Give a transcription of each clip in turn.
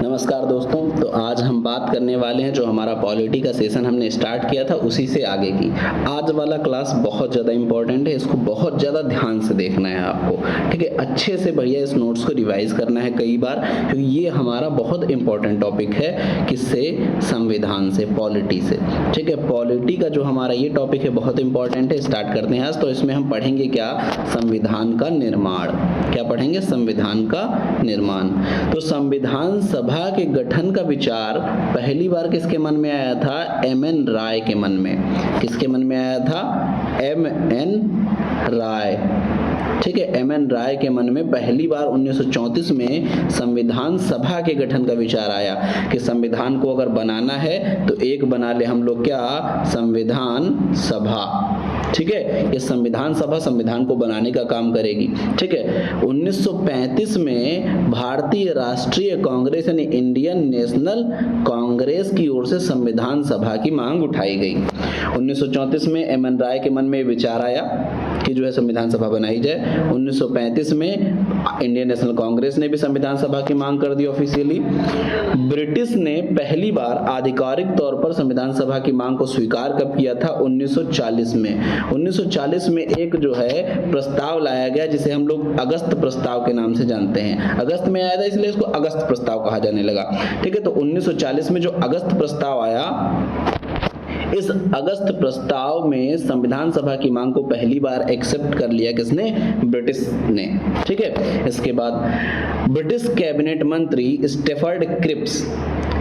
नमस्कार दोस्तों। तो आज हम बात करने वाले हैं जो हमारा पॉलिटी का सेशन हमने स्टार्ट किया था उसी से आगे की। आज वाला क्लास बहुत ज़्यादा इंपॉर्टेंट है, इसको बहुत ज़्यादा ध्यान से देखना है आपको, ठीक है। अच्छे से भैया इस नोट्स को रिवाइज करना है कई बार, क्योंकि ये हमारा बहुत इंपॉर्टेंट टॉपिक है। किससे? संविधान से, पॉलिटी से, ठीक है। पॉलिटी का जो हमारा ये टॉपिक है बहुत इंपॉर्टेंट है। स्टार्ट करते हैं आज। तो इसमें हम पढ़ेंगे क्या? संविधान का निर्माण। क्या पढ़ेंगे? संविधान का निर्माण। तो संविधान सभा के गठन का विचार पहली बार किसके मन में आया था? एम.एन. राय के मन में। किसके मन में आया था? एम.एन. राय, ठीक है। एम.एन. राय के मन में पहली बार 1934 में संविधान सभा के गठन का विचार आया कि संविधान को अगर बनाना है तो एक बना ले हम लोग, क्या? संविधान सभा, ठीक है। ये संविधान सभा संविधान को बनाने का काम करेगी, ठीक है। 1935 में भारतीय राष्ट्रीय कांग्रेस यानी इंडियन नेशनल कांग्रेस की ओर से संविधान सभा की मांग उठाई गई। 1934 में एम.एन. राय के मन में विचार आया कि जो है संविधान सभा बनाई जाए। 1935 में इंडियन नेशनल कांग्रेस ने भी संविधान सभा की मांग कर दी ऑफिशियली। ब्रिटिश ने पहली बार आधिकारिक तौर पर संविधान सभा की मांग को स्वीकार कब किया था? 1940 में। 1940 में एक जो है प्रस्ताव लाया गया जिसे हम लोग अगस्त प्रस्ताव के नाम से जानते हैं। अगस्त में आया था इसलिए इसको अगस्त प्रस्ताव कहा जाने लगा, ठीक है। तो 1940 में जो अगस्त प्रस्ताव आया, इस अगस्त प्रस्ताव में संविधान सभा की मांग को पहली बार एक्सेप्ट कर लिया। किसने? ब्रिटिश ने, ठीक है। इसके बाद ब्रिटिश कैबिनेट मंत्री स्टेफर्ड क्रिप्स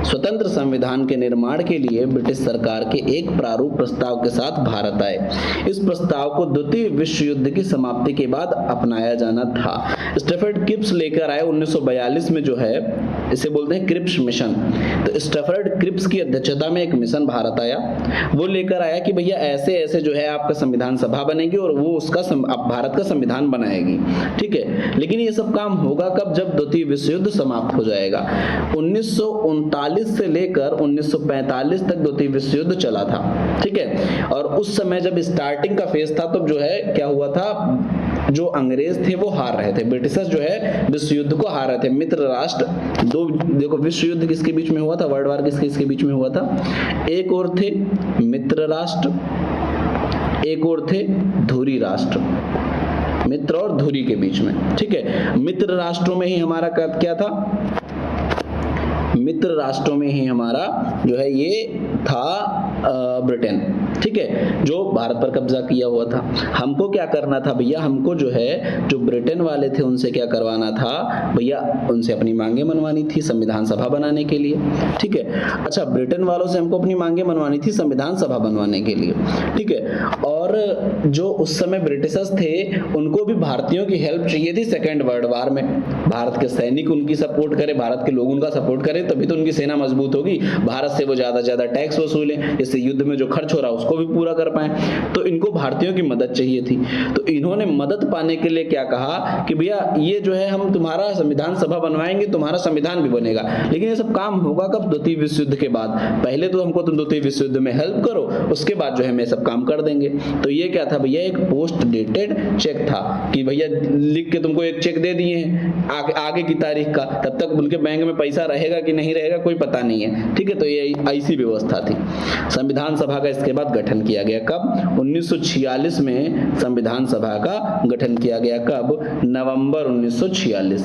स्वतंत्र संविधान के निर्माण के लिए ब्रिटिश सरकार के एक प्रारूप प्रस्ताव के साथ भारत आए। इस प्रस्ताव को द्वितीय विश्व युद्ध की समाप्ति के बाद अपनाया जाना था। स्टेफर्ड क्रिप्स लेकर आए 1942 में, जो है इसे बोलते हैं क्रिप्स मिशन। तो स्टेफर्ड क्रिप्स की अध्यक्षता में एक मिशन भारत आया। वो लेकर आया कि भैया ऐसे ऐसे जो है आपका संविधान सभा बनेगी और वो उसका भारत का संविधान बनाएगी, ठीक है। लेकिन ये सब काम होगा कब? जब द्वितीय विश्व युद्ध समाप्त हो जाएगा। 1939 से लेकर 1945 तक द्वितीय विश्व युद्ध चला था, ठीक है। और उस समय जब स्टार्टिंग का फेज था तब जो है क्या हुआ था, जो अंग्रेज थे वो हार रहे थे, ब्रिटिशर्स जो है विश्व युद्ध को हार रहे थे। मित्र राष्ट्र दो, देखो विश्व युद्ध किसके बीच में हुआ था? वर्ल्ड वार किसके बीच में हुआ था? एक और थे मित्र राष्ट्र, एक और थे धुरी राष्ट्र, मित्र और धुरी के बीच में, ठीक है। मित्र राष्ट्रों में ही हमारा क्या था? मित्र राष्ट्रों में ही हमारा जो है ये था ब्रिटेन, ठीक है, जो भारत पर कब्जा किया हुआ था। हमको क्या करना था भैया? हमको जो है जो ब्रिटेन वाले थे उनसे क्या करवाना था भैया? उनसे अपनी मांगे मनवानी थी संविधान सभा बनाने के लिए, ठीक है। अच्छा, ब्रिटेन वालों से हमको अपनी मांगे मनवानी थी संविधान सभा बनवाने के लिए, ठीक है। और जो उस समय ब्रिटिशर्स थे उनको भी भारतीयों की हेल्प चाहिए थी सेकेंड वर्ल्ड वार में। भारत के सैनिक उनकी सपोर्ट करें, भारत के लोग उनका सपोर्ट करें, तभी तो उनकी सेना मजबूत होगी। भारत से वो ज्यादा टैक्स वसूलें, इससे युद्ध में जो खर्च हो रहा है उसको भी पूरा कर पाए। तो इनको भारतीयों की मदद चाहिए थी। तो इन्होंने मदद पाने के लिए क्या कहा कि भैया ये जो है हम तुम्हारा संविधान सभा बनवाएंगे, तुम्हारा संविधान भी बनेगा, लेकिन ये सब काम होगा कब? द्वितीय विश्व युद्ध के बाद। पहले तो हमको तुम द्वितीय विश्व युद्ध में हेल्प करो, उसके बाद जो है मैं सब काम कर देंगे। तो ये क्या था भैया? एक पोस्ट डेटेड चेक था कि भैया लिख के तुमको एक चेक दे दिए हैं आगे की तारीख का, तब तक उनके बैंक में पैसा रहेगा कि नहीं रहेगा कोई पता नहीं है, ठीक है। तो ये ऐसी व्यवस्था थी। संविधान सभा का इसके बाद गठन किया गया कब? 1946 में संविधान सभा का गठन किया गया। कब? नवंबर 1946।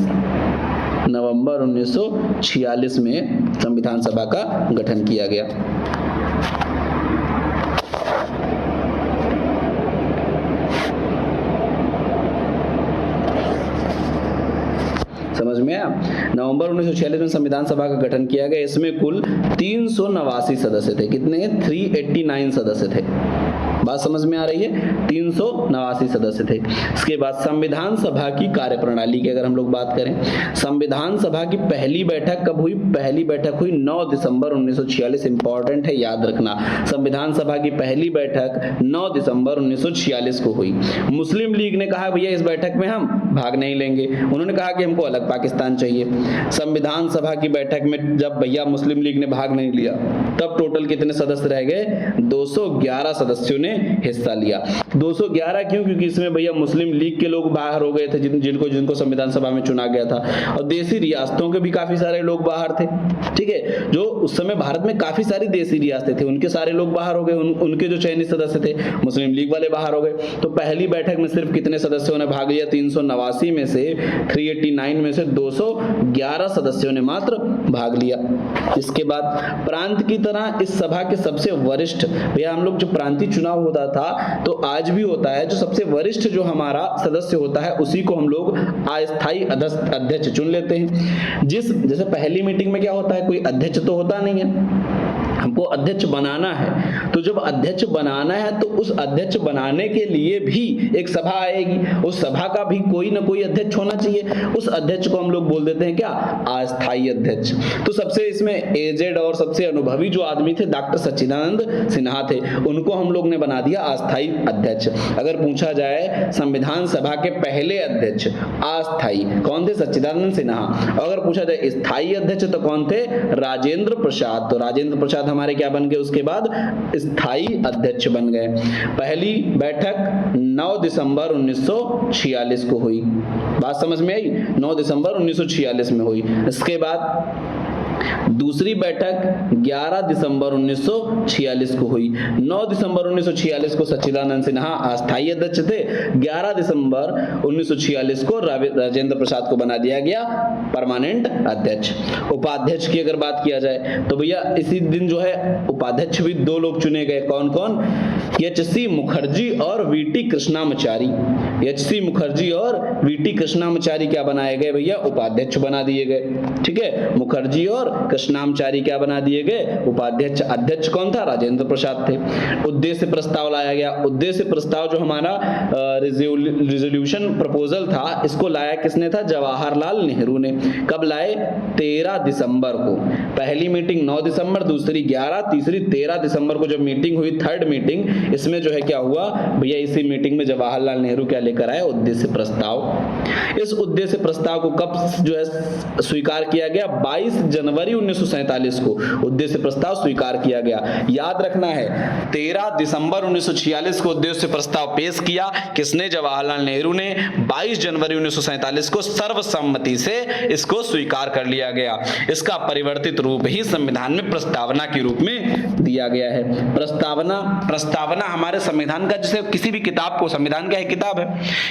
नवंबर 1946 में संविधान सभा का गठन किया गया। समझ में आया? नवंबर 1946 में संविधान सभा का गठन किया गया। इसमें कुल 389 सदस्य थे। कितने? 389 सदस्य थे। बात समझ में आ रही है? 389 सदस्य थे। इसके बाद संविधान सभा की कार्यप्रणाली की अगर हम लोग बात करें, संविधान सभा की पहली बैठक कब हुई? पहली बैठक हुई 9 दिसंबर 1946। इंपॉर्टेंट है, याद रखना। संविधान सभा की पहली बैठक 9 दिसंबर 1946 को हुई। मुस्लिम लीग ने कहा भैया इस बैठक में हम भाग नहीं लेंगे। उन्होंने कहा कि हमको अलग पाकिस्तान चाहिए। संविधान सभा की बैठक में जब भैया मुस्लिम लीग ने भाग नहीं लिया, तब टोटल कितने सदस्य रह गए? 211 सदस्य सदस्यों ने हिस्सा लिया। 211 क्यों? क्योंकि इसमें भैया मुस्लिम लीग के लोग बाहर हो गए थे, जिनको संविधान सभा में चुना गया था, और देसी रियासतों के भी काफी सारे लोग बाहर थे। ठीक है, जो उस समय भारत में काफी सारी देसी रियासतें थी, उनके सारे लोग बाहर हो गए, उनके जो चयनित सदस्य थे मुस्लिम लीग वाले बाहर हो गए। तो पहली बैठक में सिर्फ कितने सदस्यों ने भाग लिया? 389 में से 389 में से 211 सदस्यों ने मात्र भाग लिया। इसके बाद प्रांत की तरह इस सभा के सबसे वरिष्ठ, भैया हम लोग जो प्रांतीय चुनाव होता था तो आज भी होता है, जो सबसे वरिष्ठ जो हमारा सदस्य होता है उसी को हम लोग अस्थायी अध्यक्ष चुन लेते हैं। जैसे पहली मीटिंग में क्या होता है, कोई अध्यक्ष तो होता नहीं है, हमको अध्यक्ष बनाना है। तो जब अध्यक्ष बनाना है तो उस अध्यक्ष बनाने के लिए भी एक सभा आएगी, उस सभा का भी कोई ना कोई अध्यक्ष होना चाहिए। उस अध्यक्ष को हम लोग बोल देते हैं क्या? अस्थायी अध्यक्ष। तो सबसे इसमें एजेड और सबसे अनुभवी जो आदमी थे डॉक्टर सच्चिदानंद सिन्हा थे, उनको हम लोग ने बना दिया अस्थायी अध्यक्ष। अगर पूछा जाए संविधान सभा के पहले अध्यक्ष अस्थायी कौन थे? सच्चिदानंद सिन्हा। अगर पूछा जाए स्थायी अध्यक्ष तो कौन थे? राजेंद्र प्रसाद। तो राजेंद्र प्रसाद हमारे क्या बन गए? उसके बाद स्थायी अध्यक्ष बन गए। पहली बैठक 9 दिसंबर 1946 को हुई। बात समझ में आई? 9 दिसंबर 1946 में हुई। इसके बाद दूसरी बैठक 11 दिसंबर 1946 को हुई। 9 दिसंबर 1946 को सच्चिदानंद सिन्हा अस्थायी अध्यक्ष थे, 11 दिसंबर 1946 को राजेंद्र प्रसाद को बना दिया गया परमानेंट अध्यक्ष। उपाध्यक्ष की अगर बात किया जाए तो भैया इसी दिन जो है उपाध्यक्ष भी दो लोग चुने गए। कौन कौन? एच.सी. मुखर्जी और वी.टी. कृष्णामाचारी। एच.सी. मुखर्जी और वी.टी. कृष्णामाचारी क्या बनाए गए भैया? उपाध्यक्ष बना दिए गए। ठीक है, मुखर्जी और कृष्णामाचारी क्या बना दिए गए? उपाध्यक्ष। अध्यक्ष कौन था? राजेंद्र प्रसाद थे। उद्देश्य प्रस्ताव लाया गया। उद्देश्य प्रस्ताव जो हमारा रिजोल्यूशन प्रपोजल था, इसको लाया किसने था? जवाहरलाल नेहरू ने। कब लाए? 13 दिसंबर को। पहली मीटिंग 9 दिसंबर, दूसरी 11, तीसरी 13 दिसंबर को जब मीटिंग हुई, थर्ड मीटिंग, इसमें जो है क्या हुआ भैया? इसी मीटिंग में जवाहरलाल नेहरू क्या लेकर आए? उद्देश्य प्रस्ताव। इस उद्देश्य प्रस्ताव को कब जो है स्वीकार किया गया? 22 जनवरी 1947 को उद्देश्य प्रस्ताव स्वीकार किया गया। याद रखना है 13 दिसंबर 1946 को उद्देश्य प्रस्ताव पेश किया। किसने? जवाहरलाल नेहरू ने। 22 जनवरी 1947 को सर्वसम्मति से इसको स्वीकार कर लिया गया। इसका परिवर्तित रूप ही संविधान में प्रस्तावना के रूप में दिया गया है। प्रस्तावना हमारे संविधान का, जैसे किसी भी किताब को, संविधान क्या है? किताब है।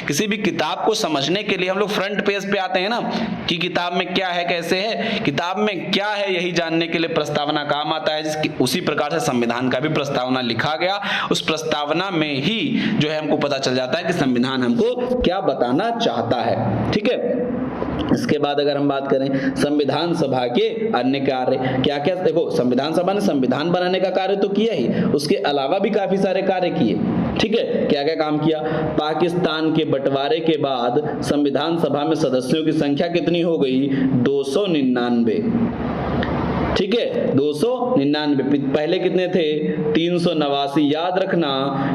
किसी भी किताब को समझने के लिए हम लोग फ्रंट पेज पे आते हैं ना, कि किताब में क्या है, कैसे है, किताब में क्या है, यही जानने के लिए प्रस्तावना काम आता है। उसी प्रकार से संविधान का भी प्रस्तावना लिखा गया। उस प्रस्तावना में ही जो है हमको पता चल जाता है कि संविधान हमको क्या बताना चाहता है। ठीक है, इसके बाद अगर हम बात करें संविधान सभा के अन्य कार्य क्या क्या, देखो संविधान सभा ने संविधान बनाने का कार्य तो किया ही, उसके अलावा भी काफी सारे कार्य किए। ठीक है, क्या क्या काम किया? पाकिस्तान के बंटवारे के बाद संविधान सभा में सदस्यों की संख्या कितनी हो गई? 299। ठीक है, 299। पहले कितने थे? 389। याद रखना।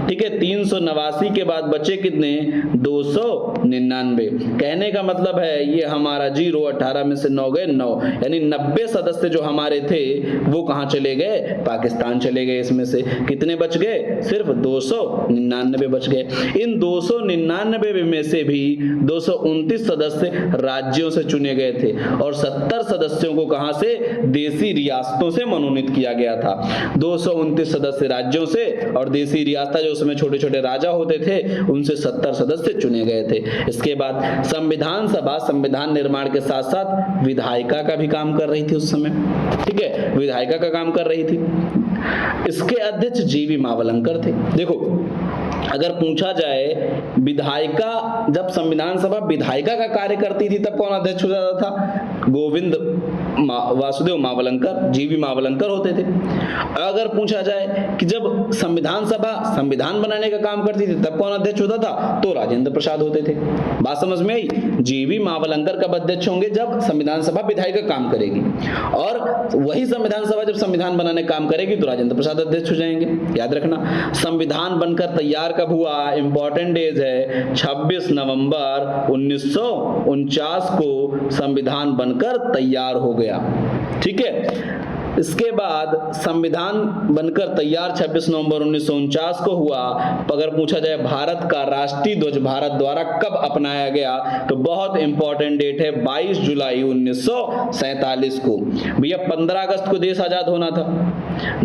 ठीक है, 389 के बाद बचे कितने? 299। कहने का मतलब है ये हमारा 0, 18 में से 9 गए 9, यानी 90 सदस्य जो हमारे थे वो कहां चले गए? पाकिस्तान चले गए। इसमें से कितने बच गए? सिर्फ 299 बच गए। इन 299 में से भी 229 सदस्य राज्यों से चुने गए थे और 70 सदस्यों को कहां से? देसी रियासतों से मनोनीत किया गया था। 229 सदस्य राज्यों से और देसी रियासत जो उसमें छोटे छोटे राजा होते थे उनसे 70 सदस्य चुने गए थे। इसके बाद संविधान सभा संविधान निर्माण के साथ साथ विधायिका का भी काम कर रही थी उस समय। ठीक है, विधायिका का काम कर रही थी। इसके अध्यक्ष जी.वी. मावलंकर थे। देखो अगर पूछा जाए विधायिका, जब संविधान सभा विधायिका का कार्य करती थी तब कौन अध्यक्ष हो जाता था? गोविंद वासुदेव मावलंकर, जी.वी. मावलंकर होते थे। अगर पूछा जाए कि जब संविधान सभा संविधान बनाने का काम करती थी तब कौन अध्यक्ष होता था? तो राजेंद्र प्रसाद होते थे। बात समझ में आई? जी.वी. मावलंकर कब अध्यक्ष होंगे? जब संविधान सभा विधायिका काम करेगी, और वही संविधान सभा जब संविधान बनाने काम करेगी तो राजेंद्र प्रसाद अध्यक्ष हो जाएंगे। याद रखना। संविधान बनकर तैयार कब हुआ? इंपॉर्टेंट डेज है 26 नवंबर 1949 को संविधान बनकर तैयार हो गया। ठीक है, इसके बाद संविधान बनकर तैयार 26 नवंबर 1949 को हुआ। अगर पूछा जाए भारत का राष्ट्रीय ध्वज भारत द्वारा कब अपनाया गया, तो बहुत इंपॉर्टेंट डेट है 22 जुलाई 1947 को। भैया 15 अगस्त को देश आजाद होना था,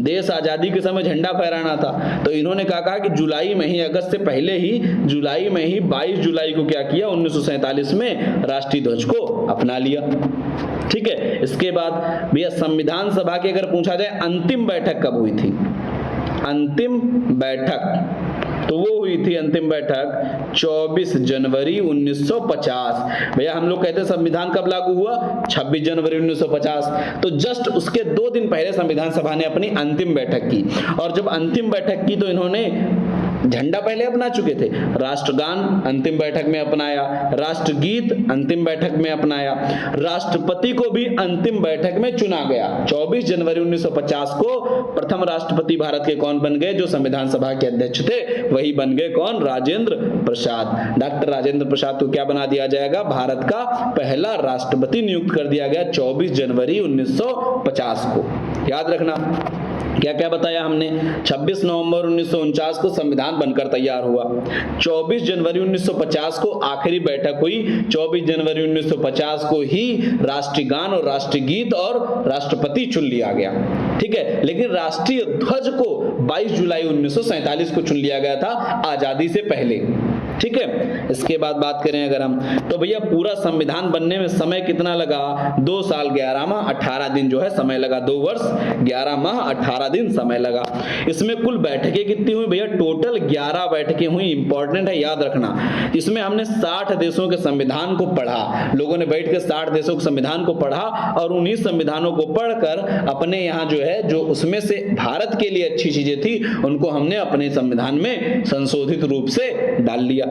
देश आजादी के समय झंडा फहराना था, तो इन्होंने कहा कि जुलाई में ही, अगस्त से पहले ही जुलाई में ही 22 जुलाई को क्या किया, 1947 में राष्ट्रीय ध्वज को अपना लिया। ठीक है। इसके बाद भैया संविधान सभा की अगर पूछा जाए अंतिम बैठक कब हुई थी, अंतिम बैठक तो वो हुई थी अंतिम बैठक 24 जनवरी 1950। भैया हम लोग कहते हैं संविधान कब लागू हुआ, 26 जनवरी 1950, तो जस्ट उसके 2 दिन पहले संविधान सभा ने अपनी अंतिम बैठक की। और जब अंतिम बैठक की तो इन्होंने झंडा पहले अपना चुके थे, राष्ट्रगान अंतिम बैठक में अपनाया, राष्ट्रगीत अंतिम बैठक में अपनाया, राष्ट्रपति को भी अंतिम बैठक में चुना गया। 24 जनवरी 1950 को प्रथम राष्ट्रपति भारत के कौन बन गए, जो संविधान सभा के अध्यक्ष थे वही बन गए, कौन, राजेंद्र प्रसाद। डॉक्टर राजेंद्र प्रसाद को क्या बना दिया जाएगा, भारत का पहला राष्ट्रपति नियुक्त कर दिया गया 24 जनवरी 1950 को। याद रखना क्या क्या बताया हमने, 26 नवंबर 1949 को संविधान बनकर तैयार हुआ, 24 जनवरी 1950 को आखिरी बैठक हुई, 24 जनवरी 1950 को ही राष्ट्रीय गान और राष्ट्रीय गीत और राष्ट्रपति चुन लिया गया। ठीक है, लेकिन राष्ट्रीय ध्वज को 22 जुलाई 1947 को चुन लिया गया था, आजादी से पहले। ठीक है। इसके बाद बात करें अगर हम, तो भैया पूरा संविधान बनने में समय कितना लगा, 2 साल 11 माह 18 दिन जो है समय लगा, 2 वर्ष 11 माह 18 दिन समय लगा। इसमें कुल बैठकें कितनी हुई भैया, टोटल 11 बैठकें हुई। इंपॉर्टेंट है, याद रखना। इसमें हमने 60 देशों के संविधान को पढ़ा, लोगों ने बैठ के 60 देशों के संविधान को पढ़ा और उन्हीं संविधानों को पढ़कर अपने यहाँ जो है, जो उसमें से भारत के लिए अच्छी चीजें थी उनको हमने अपने संविधान में संशोधित रूप से डाल लिया।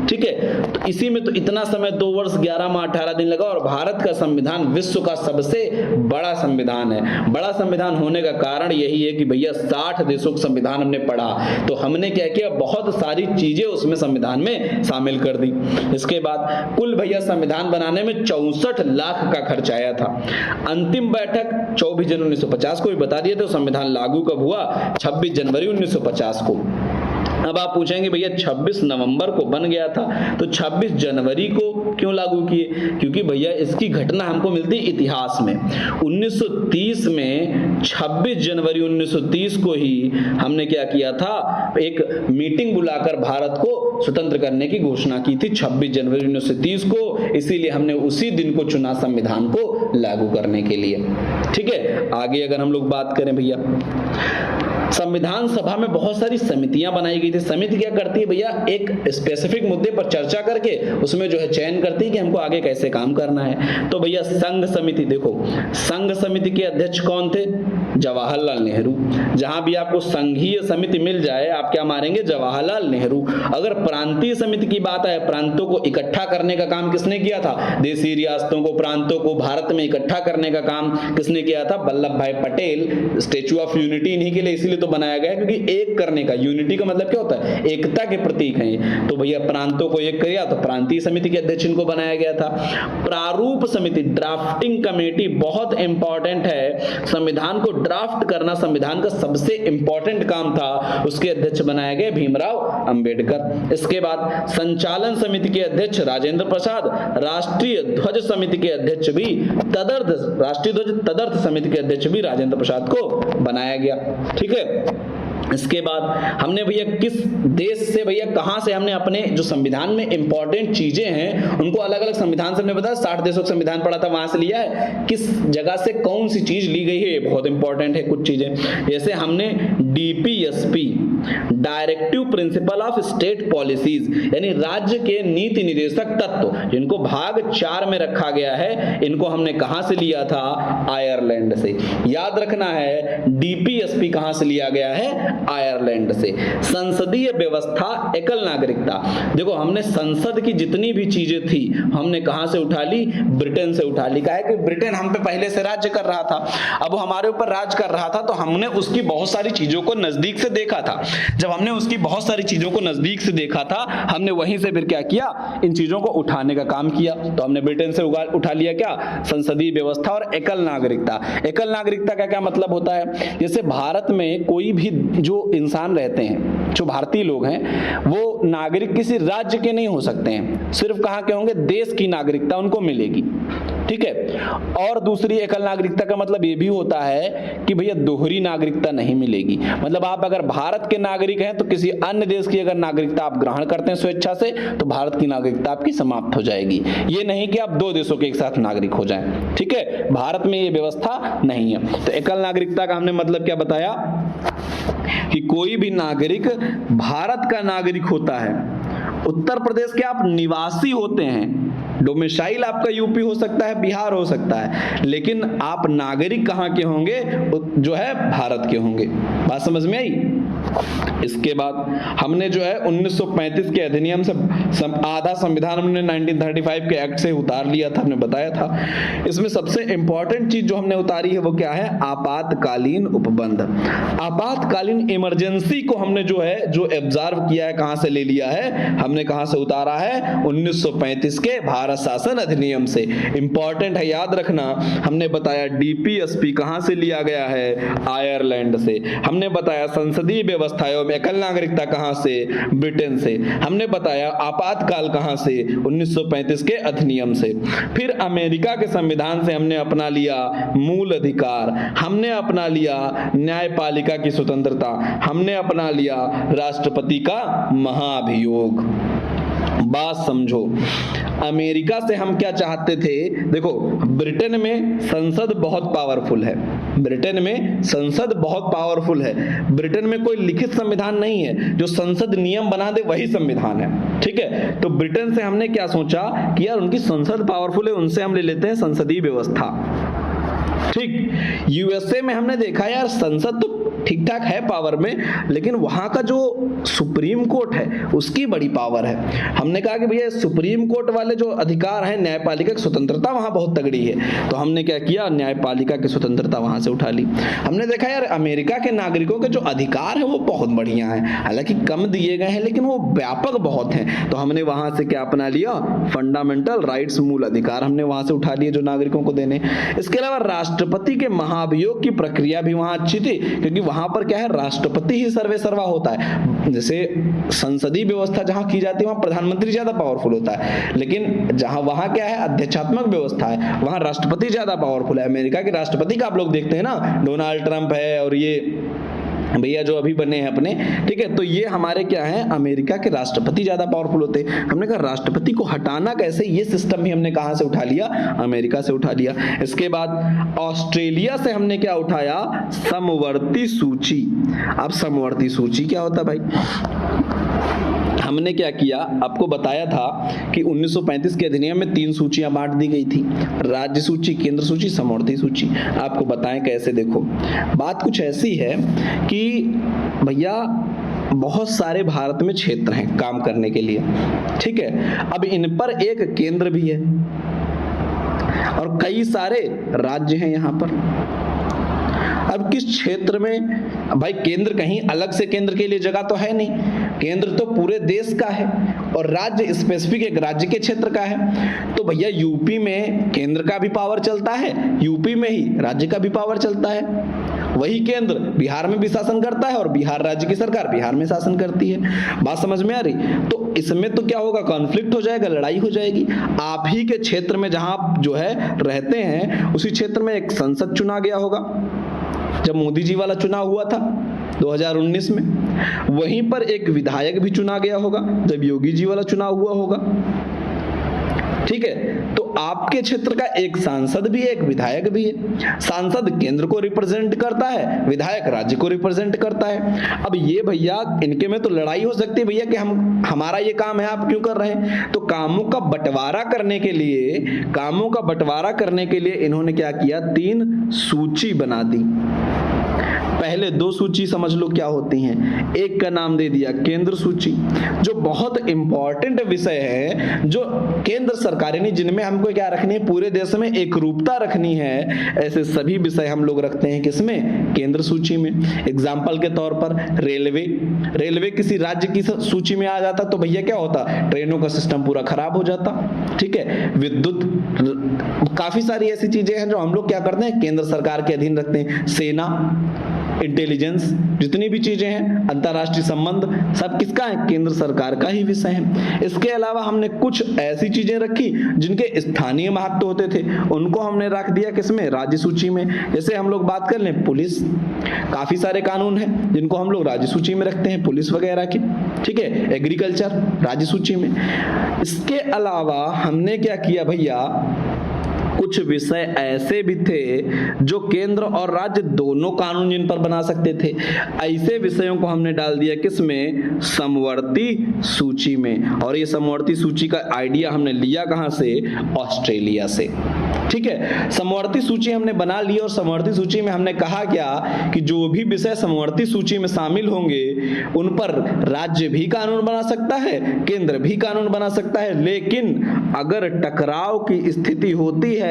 ठीक है, तो इसी में तो इतना समय 2 वर्ष 11 माह 18 दिन लगा। और भारत का संविधान विश्व का सबसे बड़ा संविधान है। बड़ा संविधान होने का कारण यही है कि भैया 60 देशों का संविधान हमने पढ़ा, तो हमने क्या किया, बहुत सारी चीजें उसमें संविधान में शामिल कर दी। इसके बाद कुल भैया संविधान बनाने में 64 लाख का खर्च आया था। अंतिम बैठक 24 जनवरी 1950 को भी बता दिए थे। संविधान लागू कब हुआ, 26 जनवरी 1950 को। अब आप पूछेंगे भैया 26 नवंबर को बन गया था, तो 26 जनवरी को क्यों लागू किए, क्योंकि भैया इसकी घटना हमको मिलती इतिहास में। 1930 में 26 जनवरी 1930 को ही हमने क्या किया था, एक मीटिंग बुलाकर भारत को स्वतंत्र करने की घोषणा की थी 26 जनवरी 1930 को। इसीलिए हमने उसी दिन को चुना संविधान को लागू करने के लिए। ठीक है, आगे अगर हम लोग बात करें भैया, संविधान सभा में बहुत सारी समितियां बनाई गई थी। समिति क्या करती है भैया, एक स्पेसिफिक मुद्दे पर चर्चा करके उसमें जो है चयन करती है कि हमको आगे कैसे काम करना है। तो भैया संघ समिति, देखो संघ समिति के अध्यक्ष कौन थे, जवाहरलाल नेहरू। जहां भी आपको संघीय समिति मिल जाए आप क्या मारेंगे, जवाहरलाल नेहरू। अगर प्रांतीय समिति की बात है, प्रांतों को इकट्ठा करने का काम किसने किया था, देशी रियासतों को, प्रांतों को भारत में इकट्ठा करने का काम किसने किया था, वल्लभ भाई पटेल। स्टेच्यू ऑफ यूनिटी इन्हीं के लिए इसलिए तो बनाया गया है क्योंकि एक करने का, यूनिटी का मतलब क्या होता है, एकता के प्रतीक हैं। तो भैया प्रांतों को एक किया तो प्रांतीय समिति के अध्यक्ष इनको बनाया गया था। प्रारूप समिति, ड्राफ्टिंग कमेटी बहुत इंपॉर्टेंट है। संविधान को ड्राफ्ट करना संविधान का सबसे इंपॉर्टेंट काम था, उसके अध्यक्ष बनाए गए भीमराव अंबेडकर। इसके बाद संचालन समिति के अध्यक्ष राजेंद्र प्रसाद, राष्ट्रीय ध्वज समिति के अध्यक्ष भी तदर्थ, राष्ट्रीय ध्वज तदर्थ समिति के अध्यक्ष भी राजेंद्र प्रसाद को बनाया गया। ठीक है, इसके बाद हमने भैया किस देश से, भैया कहां से हमने अपने जो संविधान में इंपॉर्टेंट चीजें हैं उनको अलग अलग संविधान से हमने बताया, 60 देशों का संविधान पढ़ा था वहां से लिया है, किस जगह से कौन सी चीज ली गई है ये बहुत इंपॉर्टेंट है। कुछ चीजें जैसे हमने DPSP, directive principle of state policies, यानी राज्य के नीति निर्देशक तत्व, जिनको भाग 4 में रखा गया है, इनको हमने कहां से लिया था, आयरलैंड से। याद रखना है डीपीएसपी कहां से लिया गया है, आयरलैंड से। संसदीय व्यवस्था, एकल नागरिकता, देखो हमने संसद की जितनी भी चीजें थी हमने कहां से उठा ली, ब्रिटेन से उठा ली। काहे कि ब्रिटेन हम पे पहले से राज्य कर रहा था, अब हमारे ऊपर राज कर रहा था, तो हमने उसकी बहुत सारी चीजों को नजदीक से देखा था। जब हमने उसकी बहुत सारी चीजों को नजदीक से देखा था, हमने वहीं से फिर क्या किया, इन चीजों को उठाने का काम किया। तो हमने ब्रिटेन से उठा लिया क्या, संसदीय व्यवस्था और एकल नागरिकता। एकल नागरिकता का क्या मतलब होता है, जैसे भारत में कोई भी जो इंसान रहते हैं, जो भारतीय लोग हैं, वो नागरिक किसी राज्य के नहीं हो सकते हैं, सिर्फ कहाँ के होंगे, देश की नागरिकता उनको मिलेगी। ठीक है। और दूसरी एकल नागरिकता का मतलब ये भी होता है कि भैया दोहरी नागरिकता नहीं मिलेगी। मतलब आप अगर भारत के नागरिक हैं तो किसी अन्य देश की अगर नागरिकता आप ग्रहण करते हैं स्वेच्छा से, तो भारत की नागरिकता आपकी समाप्त हो जाएगी। ये नहीं कि आप दो देशों के एक साथ नागरिक हो जाएं। ठीक है, भारत में ये व्यवस्था नहीं है। तो एकल नागरिकता का हमने मतलब क्या बताया कि कोई भी नागरिक भारत का नागरिक होता है। उत्तर प्रदेश के आप निवासी होते हैं, डोमिसाइल आपका यूपी हो सकता है, बिहार हो सकता है, लेकिन आप नागरिक कहाँ के होंगे, जो है भारत के होंगे। बात समझ में आई। इसके बाद हमने जो है 1935 के अधिनियम से आधा संविधान हमने 1935 के एक्ट से उतार लिया था, हमने बताया था। इसमें सबसे इंपॉर्टेंट चीज जो हमने उतारी है वो क्या है, आपातकालीन उपबंध। आपातकालीन इमरजेंसी को हमने जो है जो ऑब्जर्व किया है, कहां से ले लिया है, हमने कहां से उतारा है, 1935 के भारत शासन अधिनियम से। इंपॉर्टेंट है, याद रखना। हमने बताया डीपीएसपी कहां से लिया गया है, आयरलैंड से। हमने बताया संसदीय व्यवस्था एवं एकल नागरिकता कहां से, ब्रिटेन से। हमने बताया आपातकाल कहां से, 1935 के अधिनियम से। फिर अमेरिका के संविधान से हमने अपना लिया मूल अधिकार, हमने अपना लिया न्यायपालिका की स्वतंत्रता, हमने अपना लिया राष्ट्रपति का महाभियोग। बात समझो, अमेरिका से हम क्या चाहते थे, देखो ब्रिटेन में संसद बहुत पावरफुल है, ब्रिटेन में संसद बहुत पावरफुल है। ब्रिटेन में कोई लिखित संविधान नहीं है, जो संसद नियम बना दे वही संविधान है। ठीक है, तो ब्रिटेन से हमने क्या सोचा कि यार उनकी संसद पावरफुल है, उनसे हम ले लेते हैं संसदीय व्यवस्था। ठीक, यूएसए में हमने देखा यार संसद तो ठीक ठाक है पावर में, लेकिन वहां का जो सुप्रीम कोर्ट है उसकी बड़ी पावर है। हमने कहा कि भैया सुप्रीम कोर्ट वाले जो अधिकार हैं, न्यायपालिका की स्वतंत्रता वहां बहुत तगड़ी है, तो हमने क्या किया, न्यायपालिका की स्वतंत्रता वहां से उठा ली। हमने देखा यार अमेरिका के नागरिकों के जो अधिकार है वो बहुत बढ़िया है, हालांकि कम दिए गए हैं लेकिन वो व्यापक बहुत हैं, तो हमने वहां से क्या अपना लिया, फंडामेंटल राइट्स, मूल अधिकार हमने वहां से उठा लिए जो नागरिकों को देने। इसके अलावा राष्ट्रपति के महाभियोग की प्रक्रिया भी वहां अच्छी थी, क्योंकि वहां पर क्या है, राष्ट्रपति ही सर्वे सर्वा होता है। जैसे संसदीय व्यवस्था जहां की जाती है वहां प्रधानमंत्री ज्यादा पावरफुल होता है, लेकिन जहां वहां क्या है, अध्यक्षात्मक व्यवस्था है, वहां राष्ट्रपति ज्यादा पावरफुल है। अमेरिका के राष्ट्रपति का आप लोग देखते हैं ना, डोनाल्ड ट्रंप है और ये भैया जो अभी बने हैं अपने, ठीक है, तो ये हमारे क्या है, अमेरिका के राष्ट्रपति ज्यादा पावरफुल होते हैं। हमने कहा राष्ट्रपति को हटाना कैसे, ये सिस्टम भी हमने कहां से उठा लिया, अमेरिका से उठा लिया। इसके बाद ऑस्ट्रेलिया से हमने क्या उठाया, समवर्ती सूची। अब समवर्ती सूची क्या होता है भाई, हमने क्या किया, आपको बताया था कि 1935 के अधिनियम में 3 सूचियां बांट दी गई थी, राज्य सूची, केंद्र सूची, समवर्ती सूची। आपको बताएं कैसे, देखो बात कुछ ऐसी है कि भैया बहुत सारे भारत में क्षेत्र हैं काम करने के लिए, ठीक है, अब इन पर एक केंद्र भी है और कई सारे राज्य हैं यहाँ पर। अब किस क्षेत्र में भाई, केंद्र कहीं अलग से केंद्र के लिए जगह तो है नहीं, केंद्र तो पूरे देश का है और राज्य स्पेसिफिक एक राज्य के क्षेत्र का है। तो भैया यूपी में केंद्र का भी पावर चलता है, यूपी में ही राज्य का भी पावर चलता है। वही केंद्र बिहार में भी शासन करता है और बिहार राज्य की सरकार बिहार में शासन करती है। बात समझ में आ रही? तो इसमें तो क्या होगा, कॉन्फ्लिक्ट हो जाएगा, लड़ाई हो जाएगी। आप ही के क्षेत्र में जहां आप जो है रहते हैं उसी क्षेत्र में एक संसद चुना गया होगा। जब मोदी जी वाला चुनाव हुआ था 2019 में, वहीं पर एक विधायक भी चुना गया होगा जब योगी जी वाला चुनाव हुआ होगा, ठीक है। तो आपके क्षेत्र का एक सांसद भी है, एक विधायक भी है। सांसद केंद्र को रिप्रेजेंट करता है, विधायक राज्य को रिप्रेजेंट करता है। अब ये भैया इनके में तो लड़ाई हो सकती है भैया कि हमारा ये काम है, आप क्यों कर रहे हैं। तो कामों का बंटवारा करने के लिए इन्होंने क्या किया, 3 सूची बना दी। पहले दो सूची समझ लो क्या होती हैं। एक का नाम दे दिया केंद्र सूची, जो बहुत इंपॉर्टेंट विषय है, जो केंद्र सरकार यानी जिनमें हमको क्या रखनी है, पूरे देश में एक रूपता रखनी है, ऐसे सभी विषय हम लोग रखते हैं किसमें, केंद्र सूची में। एग्जाम्पल के तौर पर रेलवे किसी राज्य की सूची में आ जाता तो भैया क्या होता, ट्रेनों का सिस्टम पूरा खराब हो जाता। ठीक है, विद्युत, काफी सारी ऐसी चीजें हैं जो हम लोग क्या करते हैं, केंद्र सरकार के अधीन रखते हैं। सेना, इंटेलिजेंस, जितनी भी चीजें हैं, अंतरराष्ट्रीय संबंध, सब किसका है, केंद्र सरकार का ही विषय है। इसके अलावा हमने कुछ ऐसी चीजें रखी जिनके स्थानीय महत्व होते थे, उनको हमने रख दिया किसमें, राज्य सूची में। जैसे हम लोग बात कर लें पुलिस, काफी सारे कानून हैं जिनको हम लोग राज्य सूची में रखते हैं, पुलिस वगैरह की। ठीक है, एग्रीकल्चर राज्य सूची में। इसके अलावा हमने क्या किया भैया, कुछ विषय ऐसे भी थे जो केंद्र और राज्य दोनों कानून जिन पर बना सकते थे, ऐसे विषयों को हमने डाल दिया किसमें, समवर्ती सूची में। और ये समवर्ती सूची का आइडिया हमने लिया कहां से, ऑस्ट्रेलिया से। ठीक है, समवर्ती सूची हमने बना ली और समवर्ती सूची में हमने कहा क्या कि जो भी विषय समवर्ती सूची में शामिल होंगे उन पर राज्य भी कानून बना सकता है, केंद्र भी कानून बना सकता है, लेकिन अगर टकराव की स्थिति होती है,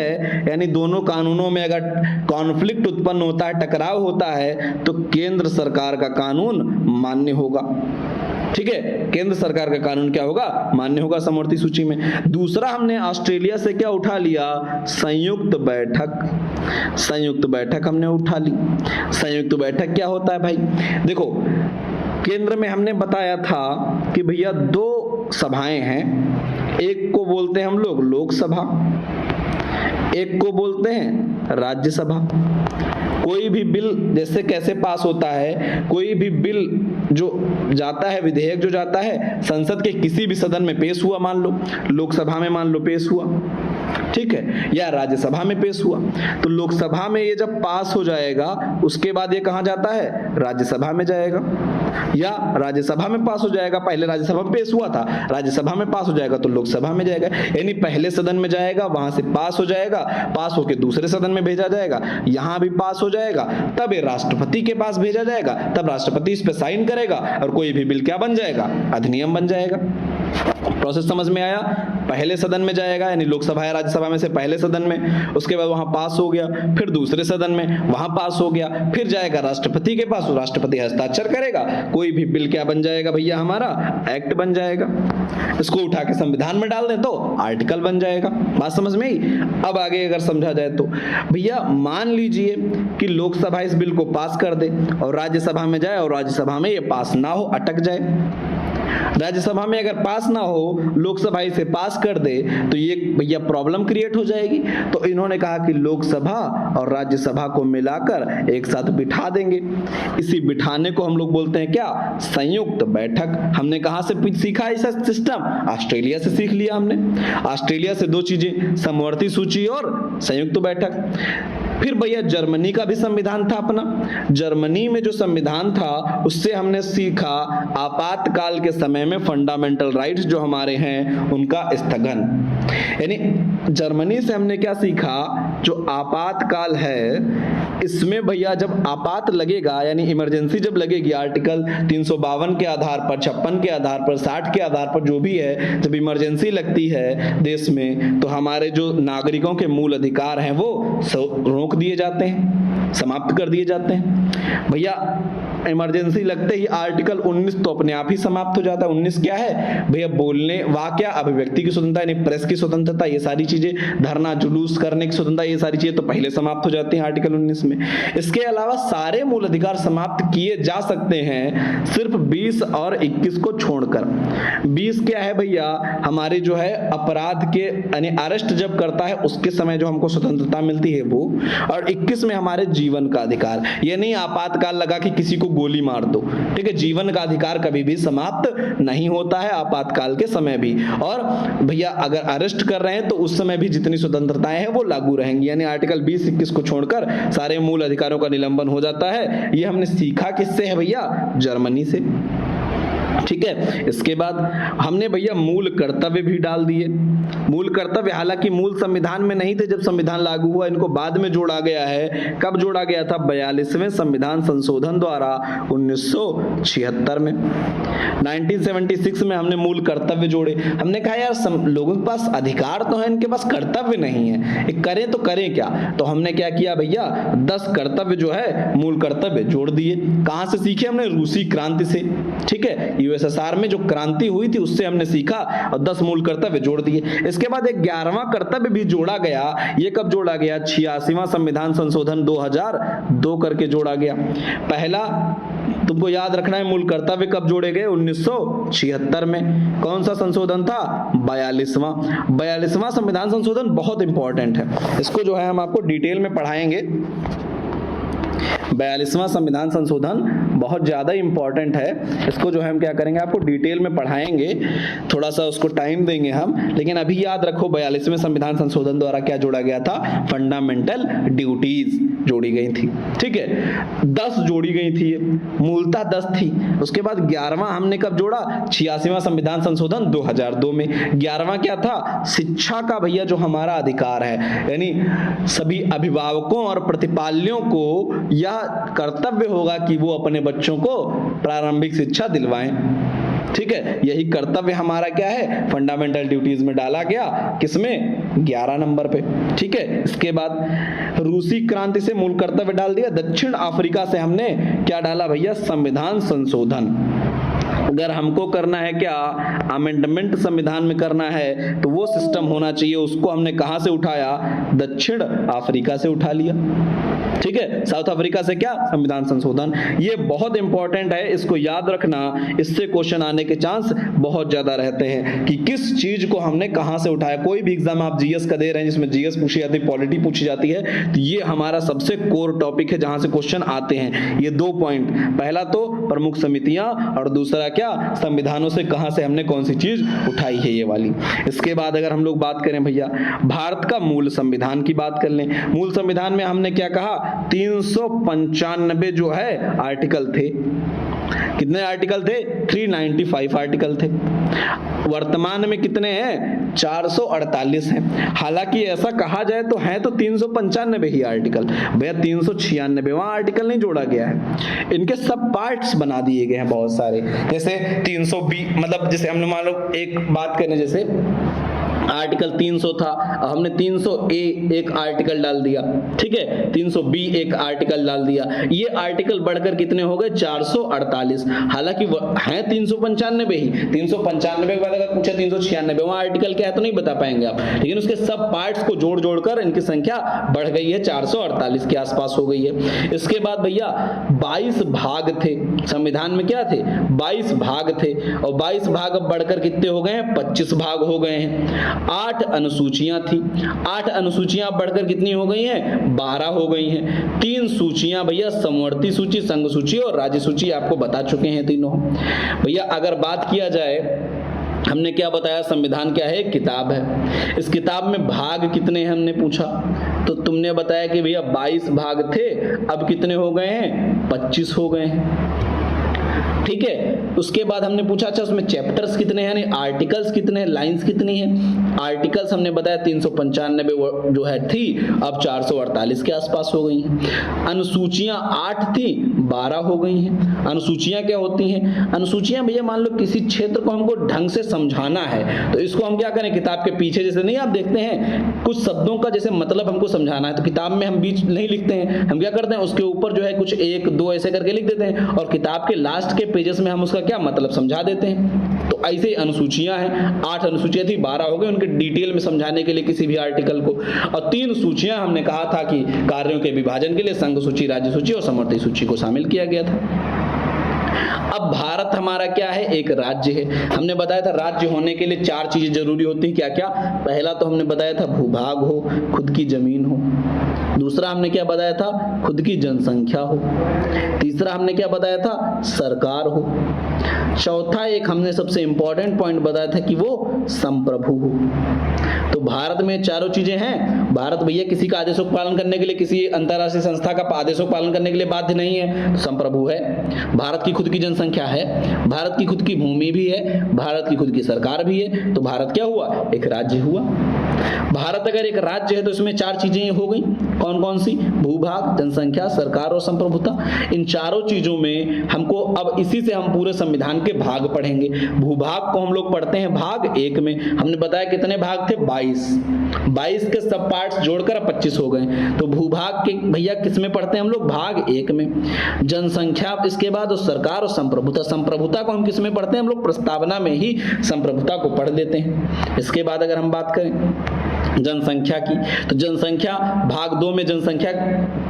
यानी दोनों कानूनों में अगर कॉन्फ्लिक्ट उत्पन्न होता है, टकराव होता है, तो केंद्र सरकार का कानून मान्य होगा। ठीक है, केंद्र सरकार का कानून क्या होगा, मान्य होगा समवर्ती सूची में। दूसरा हमने ऑस्ट्रेलिया से क्या उठा लिया, संयुक्त बैठक। संयुक्त बैठक हमने उठा ली। संयुक्त बैठक क्या होता है भाई, देखो केंद्र में हमने बताया था कि भैया दो सभाएं हैं, एक को बोलते हैं हम लोग लोकसभा, एक को बोलते हैं राज्यसभा। कोई भी बिल जैसे कैसे पास होता है, कोई भी बिल जो जाता है, विधेयक जो जाता है संसद के किसी भी सदन में पेश हुआ, मान लो लोकसभा में मान लो पेश हुआ, ठीक है, या राज्यसभा में पेश हुआ, तो लोकसभा में ये जब पास हो जाएगा उसके बाद ये कहां जाता है, राज्यसभा में जाएगा, या राज्यसभा में पास हो जाएगा, पहले राज्यसभा में पेश हुआ था, राज्यसभा में पास हो जाएगा तो लोकसभा में जाएगा। यानी पहले सदन में जाएगा, वहां से पास हो जाएगा, पास होकर दूसरे सदन में भेजा जाएगा, यहां भी पास हो जाएगा, तब ये राष्ट्रपति के पास भेजा जाएगा, तब राष्ट्रपति इस पे साइन करेगा और कोई भी बिल क्या बन जाएगा, अधिनियम बन जाएगा। प्रोसेस समझ में आया, पहले सदन में जाएगा यानी लोकसभा या राज्यसभा में से पहले सदन में, उसके बाद वहां पास हो गया, फिर दूसरे सदन में वहां पास हो गया, फिर जाएगा राष्ट्रपति के पास, राष्ट्रपति हस्ताक्षर करेगा, कोई भी बिल क्या बन जाएगा भैया, हमारा एक्ट बन जाएगा। इसको उठा के संविधान में डाल दें तो आर्टिकल बन जाएगा। बात समझ में आई। अब आगे अगर समझा जाए तो भैया मान लीजिए कि लोकसभा इस बिल को पास कर दे और राज्यसभा में जाए और राज्यसभा में ये पास ना हो, अटक जाए। राज्यसभा में अगर पास ना हो, लोकसभा इसे पास कर दे तो ये भैया प्रॉब्लम क्रिएट हो जाएगी। तो इन्होंने कहा कि लोकसभा और राज्यसभा को मिलाकर एक साथ बिठा देंगे। इसी बिठाने को हम लोग बोलते हैं क्या, संयुक्त बैठक। हमने कहां से सीखा ऐसा सिस्टम, ऑस्ट्रेलिया से सीख लिया हमने। ऑस्ट्रेलिया से दो चीजें, समवर्ती सूची और संयुक्त बैठक। फिर भैया जर्मनी का भी संविधान था अपना। जर्मनी में जो संविधान था उससे हमने सीखा आपातकाल के समय में फंडामेंटल राइट्स जो हमारे हैं उनका स्थगन। यानी जर्मनी से हमने क्या सीखा, जो आपातकाल है इसमें भैया जब आपात लगेगा यानी इमरजेंसी जब लगेगी, आर्टिकल 352 के आधार पर, 56 के आधार पर, 60 के आधार पर, जो भी है, जब इमरजेंसी लगती है देश में तो हमारे जो नागरिकों के मूल अधिकार हैं वो रोक दिए जाते हैं, समाप्त कर दिए जाते हैं। भैया इमरजेंसी लगते ही आर्टिकल 19 तो अपने आप ही समाप्त हो जाता है। 19 क्या है भैया, बोलने, वाक्य, अभिव्यक्ति की स्वतंत्रता यानी प्रेस की स्वतंत्रता, ये सारी चीजें, धरना जुलूस करने की स्वतंत्रता, ये सारी चीजें तो पहले समाप्त हो जाती हैं आर्टिकल 19 में। इसके अलावा सारे मूल अधिकार समाप्त किए जा सकते हैं सिर्फ 20 और 21 को छोड़कर। 20 क्या है भैया, हमारे जो है अपराध के यानी अरेस्ट जब करता है उसके समय जो हमको स्वतंत्रता मिलती है वो, और 21 में हमारे जीवन का अधिकार। ये नहीं आपातकाल लगा कि किसी को गोली मार दो, ठीक है, जीवन का अधिकार कभी भी समाप्त नहीं होता है आपातकाल के समय भी। और भैया अगर अरेस्ट कर रहे हैं तो उस समय भी जितनी स्वतंत्रताएं हैं वो लागू रहेंगी, यानी आर्टिकल 20-21 को छोड़कर सारे मूल अधिकारों का निलंबन हो जाता है। ये हमने सीखा किससे है भैया, जर्मनी से। ठीक है। इसके बाद हमने भैया मूल कर्तव्य भी डाल दिए। मूल कर्तव्य हालांकि मूल संविधान में नहीं थे जब संविधान लागू हुआ, इनको बाद में जोड़ा गया है। कब जोड़ा गया था? 42वें संविधान संशोधन द्वारा 1976 में। 1976 में हमने मूल कर्तव्य जोड़े। हमने कहा यार लोगों के पास अधिकार तो है, इनके पास कर्तव्य नहीं है, करें तो करें क्या? तो हमने क्या किया भैया, 10 कर्तव्य जो है मूल कर्तव्य जोड़ दिए। कहां से सीखे हमने? रूसी क्रांति से। ठीक है, यूएसएसआर में जो क्रांति हुई थी उससे हमने सीखा और 10 मूल कर्तव्य जोड़ दिए। इसके बाद एक 11वां कर्तव्य भी जोड़ा गया। ये कब जोड़ा गया? 86वां संविधान संशोधन 2002 करके जोड़ा गया। पहला तुमको याद रखना है, मूल कर्तव्य कब जोड़े गए? 1976 में। कौन सा संशोधन था? 42वां संविधान संशोधन बहुत इंपॉर्टेंट है, इसको जो है हम आपको डिटेल में पढ़ाएंगे। 42वां संविधान संशोधन बहुत ज़्यादा इंपॉर्टेंट है, इसको जो है हम क्या करेंगे आपको डिटेल में पढ़ाएंगे, थोड़ा सा उसको टाइम देंगे हम। लेकिन अभी याद रखो 42वें संविधान संशोधन द्वारा क्या जोड़ा गया था? फंडामेंटल ड्यूटीज जोड़ी गई थी। ठीक है, 10 जोड़ी गई थी, मूलतः 10 थी। उसके बाद 11वां हमने कब जोड़ा? 86वां संविधान संशोधन 2002 में। 11वां क्या था? शिक्षा का भैया जो हमारा अधिकार है, यानी सभी अभिभावकों और प्रतिपालकों को यह कर्तव्य होगा कि वो अपने बच्चों को प्रारंभिक शिक्षा दिलवाएं। ठीक है, यही कर्तव्य हमारा क्या है? फंडामेंटल ड्यूटीज में डाला गया। किसमें? 11 नंबर पे। ठीक है, इसके बाद रूसी क्रांति से मूल कर्तव्य डाल दिया। दक्षिण अफ्रीका से हमने क्या डाला भैया? संविधान संशोधन। अगर हमको करना है क्या अमेंडमेंट संविधान में करना है तो वो सिस्टम होना चाहिए, उसको हमने कहां से उठाया? दक्षिण अफ्रीका से उठा लिया। ठीक है, साउथ अफ्रीका से क्या? संविधान संशोधन। ये बहुत इंपॉर्टेंट है, इसको याद रखना, इससे क्वेश्चन आने के चांस बहुत ज्यादा रहते हैं कि किस चीज को हमने कहां से उठाया। कोई भी एग्जाम आप जीएस का दे रहे हैं जिसमें जीएस पूछी जाती है, पॉलिटी पूछी जाती है, तो ये हमारा सबसे कोर टॉपिक है जहां से क्वेश्चन आते हैं। ये 2 पॉइंट, पहला तो प्रमुख समितियां और दूसरा क्या? संविधानों से कहां से हमने कौन सी चीज उठाई है, ये वाली। इसके बाद अगर हम लोग बात करें भैया भारत का मूल संविधान की बात कर लें। मूल संविधान में हमने क्या कहा? 395 जो है आर्टिकल थे। कितने आर्टिकल थे? 395 आर्टिकल थे। वर्तमान में कितने हैं? 448 हैं। हालांकि ऐसा कहा जाए तो है तो 395 ही आर्टिकल भैया, 396वां आर्टिकल नहीं जोड़ा गया है। इनके सब पार्ट्स बना दिए गए हैं बहुत सारे। जैसे 320 मतलब जैसे हमने मान लो एक बात करें, जैसे आर्टिकल 300 था, अब हमने 300A एक आर्टिकल डाल दिया। ठीक है, 300B एक आर्टिकल डाल दिया। ये आर्टिकल बढ़कर कितने हो गए? 448। हालांकि है 395 ही। 395 के बाद अगर पूछे 396 वहां आर्टिकल क्या है तो नहीं बता पाएंगे आप, लेकिन उसके सब पार्ट्स को जोड़ जोड़कर इनकी संख्या बढ़ गई है, 448 के आसपास हो गई है। इसके बाद भैया 22 भाग थे संविधान में। क्या थे? 22 भाग थे, और 22 भाग अब बढ़कर कितने हो गए हैं? 25 भाग हो गए हैं। 8 अनुसूचियां थी, 8 अनुसूचियां बढ़कर कितनी हो गई हैं? 12 हो गई हैं। 3 सूचियां भैया, समवर्ती सूची, संघ सूची और राज्य सूची, आपको बता चुके हैं तीनों। भैया अगर बात किया जाए, हमने क्या बताया? संविधान क्या है? किताब है। इस किताब में भाग कितने हैं हमने पूछा, तो तुमने बताया कि भैया 22 भाग थे, अब कितने हो गए हैं? 25 हो गए हैं। ठीक है, उसके बाद हमने पूछा अच्छा उसमें चैप्टर्स कितने हैं, आर्टिकल्स कितने हैं, लाइंस कितनी हैं। आर्टिकल्स हमने बताया 395 जो है थी, अब 448 के आसपास हो गई हैं। अनुसूचियां 8 थी, 12 हो गई हैं। अनुसूचियां क्या होती हैं? अनुसूचियां भैया मान लो किसी क्षेत्र को हमको ढंग से समझाना है तो इसको हम क्या करें? किताब के पीछे जैसे नहीं आप देखते हैं कुछ शब्दों का जैसे मतलब हमको समझाना है तो किताब में हम बीच नहीं लिखते हैं, हम क्या करते हैं उसके ऊपर जो है कुछ 1 2 ऐसे करके लिख देते हैं और किताब के लास्ट के पेजेस में हम उसका क्या मतलब समझा देते हैं। तो ऐसे ही अनुसूचियां हैं, 8 अनुसूचियां थी, 12 हो गए उनके डिटेल में समझाने के लिए किसी भी आर्टिकल को। और 3 सूचियां हमने कहा था कि कार्यों के विभाजन के लिए संघ सूची, राज्य सूची और समवर्ती सूची को शामिल किया गया था। अब भारत हमारा क्या है? एक राज्य है। हमने बताया था राज्य होने के लिए 4 चीजें जरूरी होती हैं। क्या क्या? पहला तो हमने बताया था भूभाग हो, खुद की जमीन हो। दूसरा हमने क्या बताया था? खुद की जनसंख्या हो। तीसरा हमने क्या बताया था? सरकार हो। चौथा एक हमने सबसे इंपॉर्टेंट पॉइंट बताया था कि वो संप्रभु हो। तो भारत में चारों चीजें हैं। भारत भैया किसी का आदेशों का पालन करने के लिए, किसी अंतरराष्ट्रीय संस्था का आदेशों का पालन करने के लिए बाध्य नहीं है, तो संप्रभु है। भारत की खुद की जनसंख्या जनसंख्या है, भारत की खुद की भूमि भी है, भारत की खुद की सरकार भी है, तो भारत क्या हुआ, एक राज्य हुआ। भारत अगर एक राज्य है तो इसमें चार चीजें हो गई, कौन कौन सी, भूभाग, जनसंख्या, सरकार और संप्रभुता। इन चारों चीजों में हमको अब इसी से हम पूरे संविधान के भाग पढ़ेंगे। भूभाग को हम लोग पढ़ते हैं भाग 1 में, हमने बताया कितने भाग थे, 22 के सब पार्ट्स जोड़कर 25 हो गए। तो भूभाग के भैया किसमें पढ़ते हैं हम लोग, भाग 1 में। जनसंख्या, इसके बाद सरकार और संप्रभुता, संप्रभुता को हम किसमें पढ़ते हैं हम लोग, प्रस्तावना में ही संप्रभुता को पढ़ लेते हैं। इसके बाद अगर हम बात करें जनसंख्या की, तो जनसंख्या भाग 2 में जनसंख्या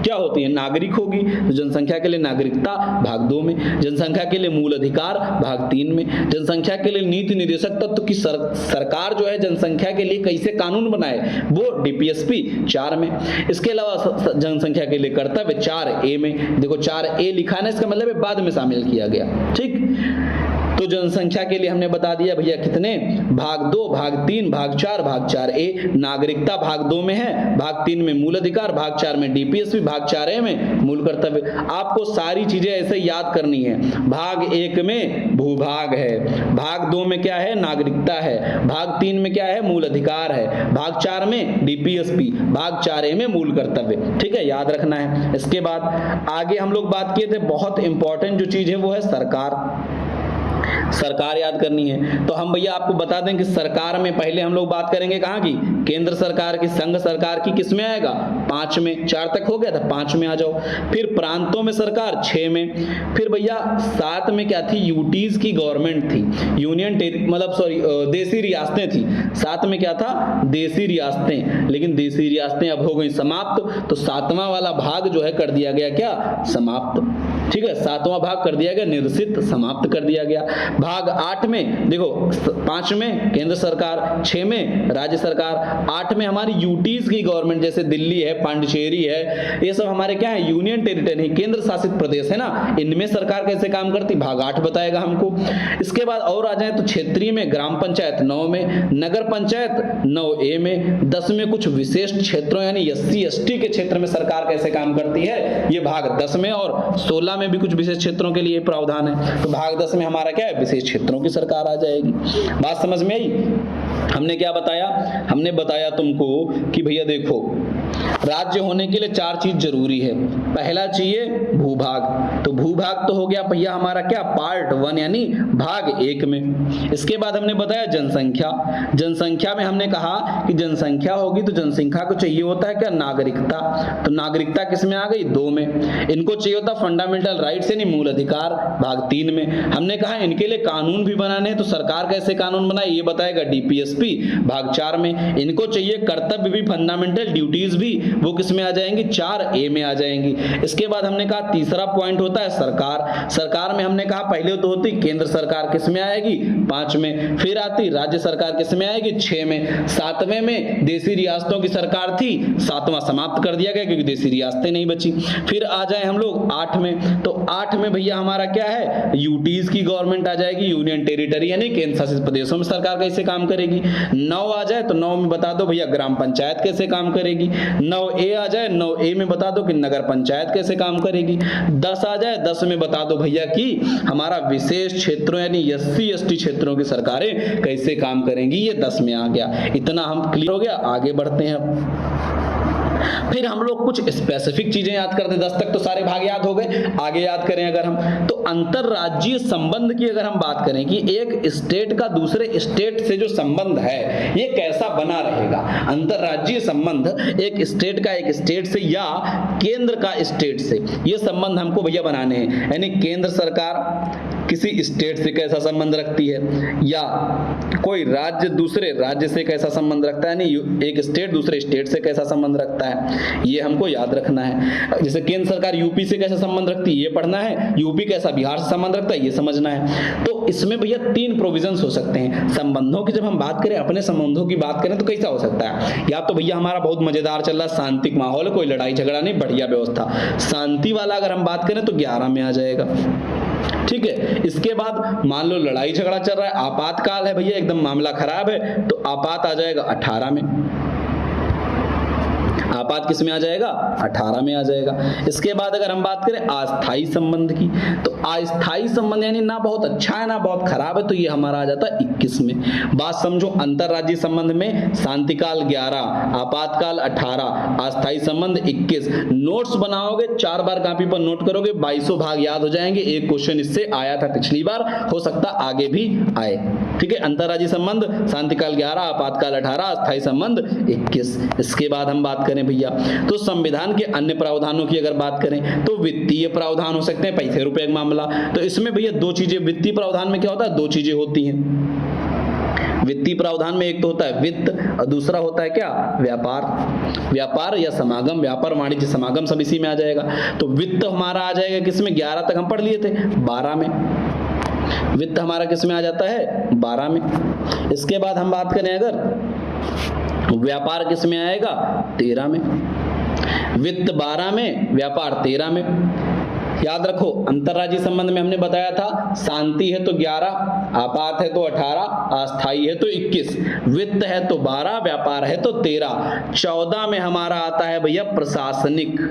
क्या होती है, नागरिक होगी, तो जनसंख्या के लिए नागरिकता भाग 2 में, जनसंख्या के लिए मूल अधिकार भाग 3 में, जनसंख्या के लिए नीति निर्देशक तत्व की सरकार जो है जनसंख्या के लिए कैसे कानून बनाए वो डीपीएसपी 4 में। इसके अलावा जनसंख्या के लिए कर्तव्य 4A में, देखो 4A लिखा है ना, इसका मतलब है बाद में शामिल किया गया, ठीक। तो जनसंख्या के लिए हमने बता दिया भैया कितने, भाग 2, भाग 3, भाग 4, भाग 4A। नागरिकता भाग 2 में है, भाग 3 में मूल अधिकार, भाग 4 में डीपीएसपी, भाग 4A में मूल कर्तव्य। आपको सारी चीजें ऐसे याद करनी है। भाग 1 में भूभाग है, भाग 2 में क्या है, नागरिकता है, भाग 3 में क्या है, मूल अधिकार है, भाग 4 में डीपीएसपी, भाग 4A में मूल कर्तव्य, ठीक है, याद रखना है। इसके बाद आगे हम लोग बात किए थे, बहुत इंपॉर्टेंट जो चीज है वो है सरकार, सरकार याद करनी है। तो हम भैया आपको बता दें कि सरकार में पहले हम लोग बात करेंगे कहाँ की, केंद्र सरकार की, संघ सरकार की, किस में आएगा, 5 में, 4 तक हो गया था, 5 में आ जाओ। फिर प्रांतों में सरकार 6 में, फिर भैया 7 में क्या थी, यूटीज की गवर्नमेंट थी, यूनियन मतलब सॉरी देसी रियासतें थी। 7 में क्या था, देसी रियासतें, लेकिन देसी रियासतें अब हो गई समाप्त, तो 7वां वाला भाग जो है कर दिया गया क्या, समाप्त, ठीक है, 7वां भाग कर दिया गया निरसित, समाप्त कर दिया गया। भाग 8 में देखो, 5 में केंद्र सरकार, 6 में राज्य सरकार, 8 में हमारी यूटीज की गवर्नमेंट, जैसे दिल्ली है, पांडिचेरी है, ये सब हमारे क्या है, यूनियन टेरिटरी, केंद्र शासित प्रदेश है ना, इनमें सरकार कैसे काम करती, भाग 8 बताएगा हमको। इसके बाद और आ जाए तो क्षेत्रीय में ग्राम पंचायत 9 में, नगर पंचायत 9A में, 10 में कुछ विशेष क्षेत्रों यानी SC ST के क्षेत्र में सरकार कैसे काम करती है, ये भाग 10 में, और 16 में भी कुछ विशेष क्षेत्रों के लिए प्रावधान है। तो भाग 10 में हमारा क्या है, विशेष क्षेत्रों की सरकार आ जाएगी। बात समझ में आई? हमने क्या बताया, हमने बताया तुमको कि भैया देखो, राज्य होने के लिए 4 चीज जरूरी है। पहला चाहिए भूभाग, तो भूभाग तो हो गया भैया हमारा क्या, पार्ट 1 यानी भाग 1 में। इसके बाद हमने बताया जनसंख्या, जनसंख्या में हमने कहा कि जनसंख्या होगी तो जनसंख्या को चाहिए होता है क्या, नागरिकता, तो नागरिकता किस में आ गई, 2 में। इनको चाहिए होता फंडामेंटल राइट्स यानी मूल अधिकार, भाग 3 में। हमने कहा इनके लिए कानून भी बनाने हैं, तो सरकार कैसे कानून बनाए ये बताएगा डीपीएसपी, भाग 4 में। इनको चाहिए कर्तव्य भी, फंडामेंटल ड्यूटीज भी, वो किस में आ जाएंगी, 4A में आ जाएंगी। इसके बाद हमने कहा तीसरा पॉइंट होता है सरकार, सरकार में हमने कहा पहले तो होती केंद्र सरकार, किस में आएगी, 5 में, फिर आती राज्य सरकार, किस में आएगी, 6 में, 7वें में देसी रियासतों की सरकार थी, 7वां समाप्त कर दिया गया क्योंकि देसी रियासतें नहीं बची। फिर आ जाए हम लोग 8 में, तो 8 में भैया हमारा क्या है, यूटीज की गवर्नमेंट आ जाएगी, यूनियन टेरिटरी यानी केंद्र शासित प्रदेशों में सरकार कैसे काम करेगी। 9 आ जाए तो 9 में बता दो भैया ग्राम पंचायत कैसे काम करेगी। 9A आ जाए, 9A में बता दो कि नगर पंचायत कैसे काम करेगी। 10 आ जाए, 10 में बता दो भैया कि हमारा विशेष क्षेत्रों यानी SC ST क्षेत्रों की सरकारें कैसे काम करेंगी, ये 10 में आ गया। इतना हम क्लियर हो गया, आगे बढ़ते हैं अब। फिर हम लोग कुछ स्पेसिफिक चीजें याद करते हैं, 10 तक तो सारे भाग याद हो गए। आगे याद करें अगर हम, तो अंतरराज्यीय संबंध की अगर हम बात करें कि एक स्टेट का दूसरे स्टेट से जो संबंध है ये कैसा बना रहेगा। अंतरराज्यीय संबंध एक स्टेट का एक स्टेट से या केंद्र का स्टेट से, ये संबंध हमको भैया बनाने हैं। यानी केंद्र सरकार किसी स्टेट से कैसा संबंध रखती है, या कोई राज्य दूसरे राज्य से कैसा संबंध रखता है, यानी एक स्टेट दूसरे स्टेट से कैसा संबंध रखता है, ये हमको याद रखना है। जैसे केंद्र सरकार यूपी से कैसा संबंध रखती है ये पढ़ना है, यूपी कैसा बिहार से संबंध रखता है ये समझना है। तो इसमें भैया 3 प्रोविजंस हो सकते हैं संबंधों की। जब हम बात करें अपने संबंधों की बात करें तो कैसा हो सकता है, या तो भैया हमारा बहुत मजेदार चल रहा है, शांतिक माहौल, कोई लड़ाई झगड़ा नहीं, बढ़िया व्यवस्था, शांति वाला अगर हम बात करें तो 11 में आ जाएगा, ठीक है। इसके बाद मान लो लड़ाई झगड़ा चल रहा है, आपातकाल है भैया, एकदम मामला खराब है, तो आपात आ जाएगा 18 में। आपात किस में आ जाएगा? 18 में आ जाएगा। इसके बाद अगर हम बात करें अस्थाई संबंध की, तो अस्थाई संबंध यानी ना बहुत अच्छा है ना बहुत खराब है, तो ये हमारा आ जाता है 21 में। बात समझो, अंतरराज्यीय संबंध में शांतिकाल 11, आपातकाल 18, अस्थाई संबंध 21। नोट्स बनाओगे, 4 बार कॉपी पर नोट करोगे, 22 भाग याद हो जाएंगे। एक क्वेश्चन इससे आया था पिछली बार, हो सकता आगे भी आए। ठीक है, अंतरराज्यीय संबंध शांतिकाल 11, आपातकाल 18, अस्थाई संबंध 21। इसके बाद हम बात करें भैया, तो संविधान के अन्य प्रावधानों की अगर बात करें तो वित्तीय प्रावधान हो सकते हैं, पैसे रुपए का मामला। तो इसमें भैया दो चीजें, वित्तीय प्रावधान में क्या होता है? दो चीजें होती हैं वित्तीय प्रावधान में, एक तो होता है वित्त और दूसरा होता है क्या? व्यापार। व्यापार या समागम, व्यापार वाणिज्य समागम सब इसी में आ जाएगा। तो वित्त हमारा आ जाएगा किसमें? 11 तक हम पढ़ लिए थे, 12 में। वित्त हमारा किस में आ जाता है? 12 में। इसके बाद हम बात करें अगर व्यापार किस में आएगा? 13 में। वित्त 12 में, व्यापार 13 में। याद रखो, अंतरराज्यीय संबंध में हमने बताया था शांति है तो 11, आपात है तो 18, अस्थाई है तो 21, वित्त है तो 12, व्यापार है तो 13। 14 में हमारा आता है भैया प्रशासनिक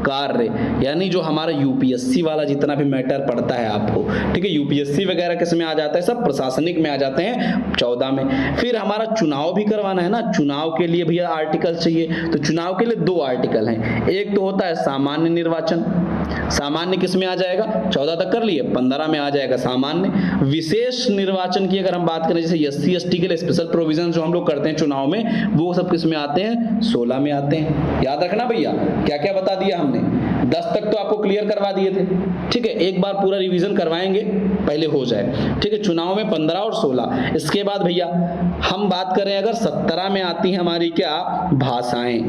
कार्य, यानी जो हमारा यूपीएससी वाला जितना भी मैटर पड़ता है आपको, ठीक है, यूपीएससी वगैरह किस में आ जाता है? सब प्रशासनिक में आ जाते हैं 14 में। फिर हमारा चुनाव भी करवाना है ना, चुनाव के लिए भैया आर्टिकल चाहिए, तो चुनाव के लिए 2 आर्टिकल हैं। एक तो होता है सामान्य निर्वाचन, सामान्य किस में आ जाएगा? 14 तक कर लिए, 15 में आ जाएगा सामान्य। विशेष निर्वाचन की अगर हम बात करें, जैसे एससी एसटी के लिए स्पेशल प्रोविजन जो हम लोग करते हैं चुनाव में, वो सब किस में आते हैं? 16 में आते हैं। याद रखना भैया, क्या क्या बता दिया हमने, 10 तक तो आपको क्लियर करवा दिए थे। ठीक है, एक बार पूरा रिवीजन करवाएंगे, पहले हो जाए। ठीक है, चुनाव में 15 और 16। इसके बाद भैया हम बात करें अगर 17 में आती है हमारी क्या? भाषाएं।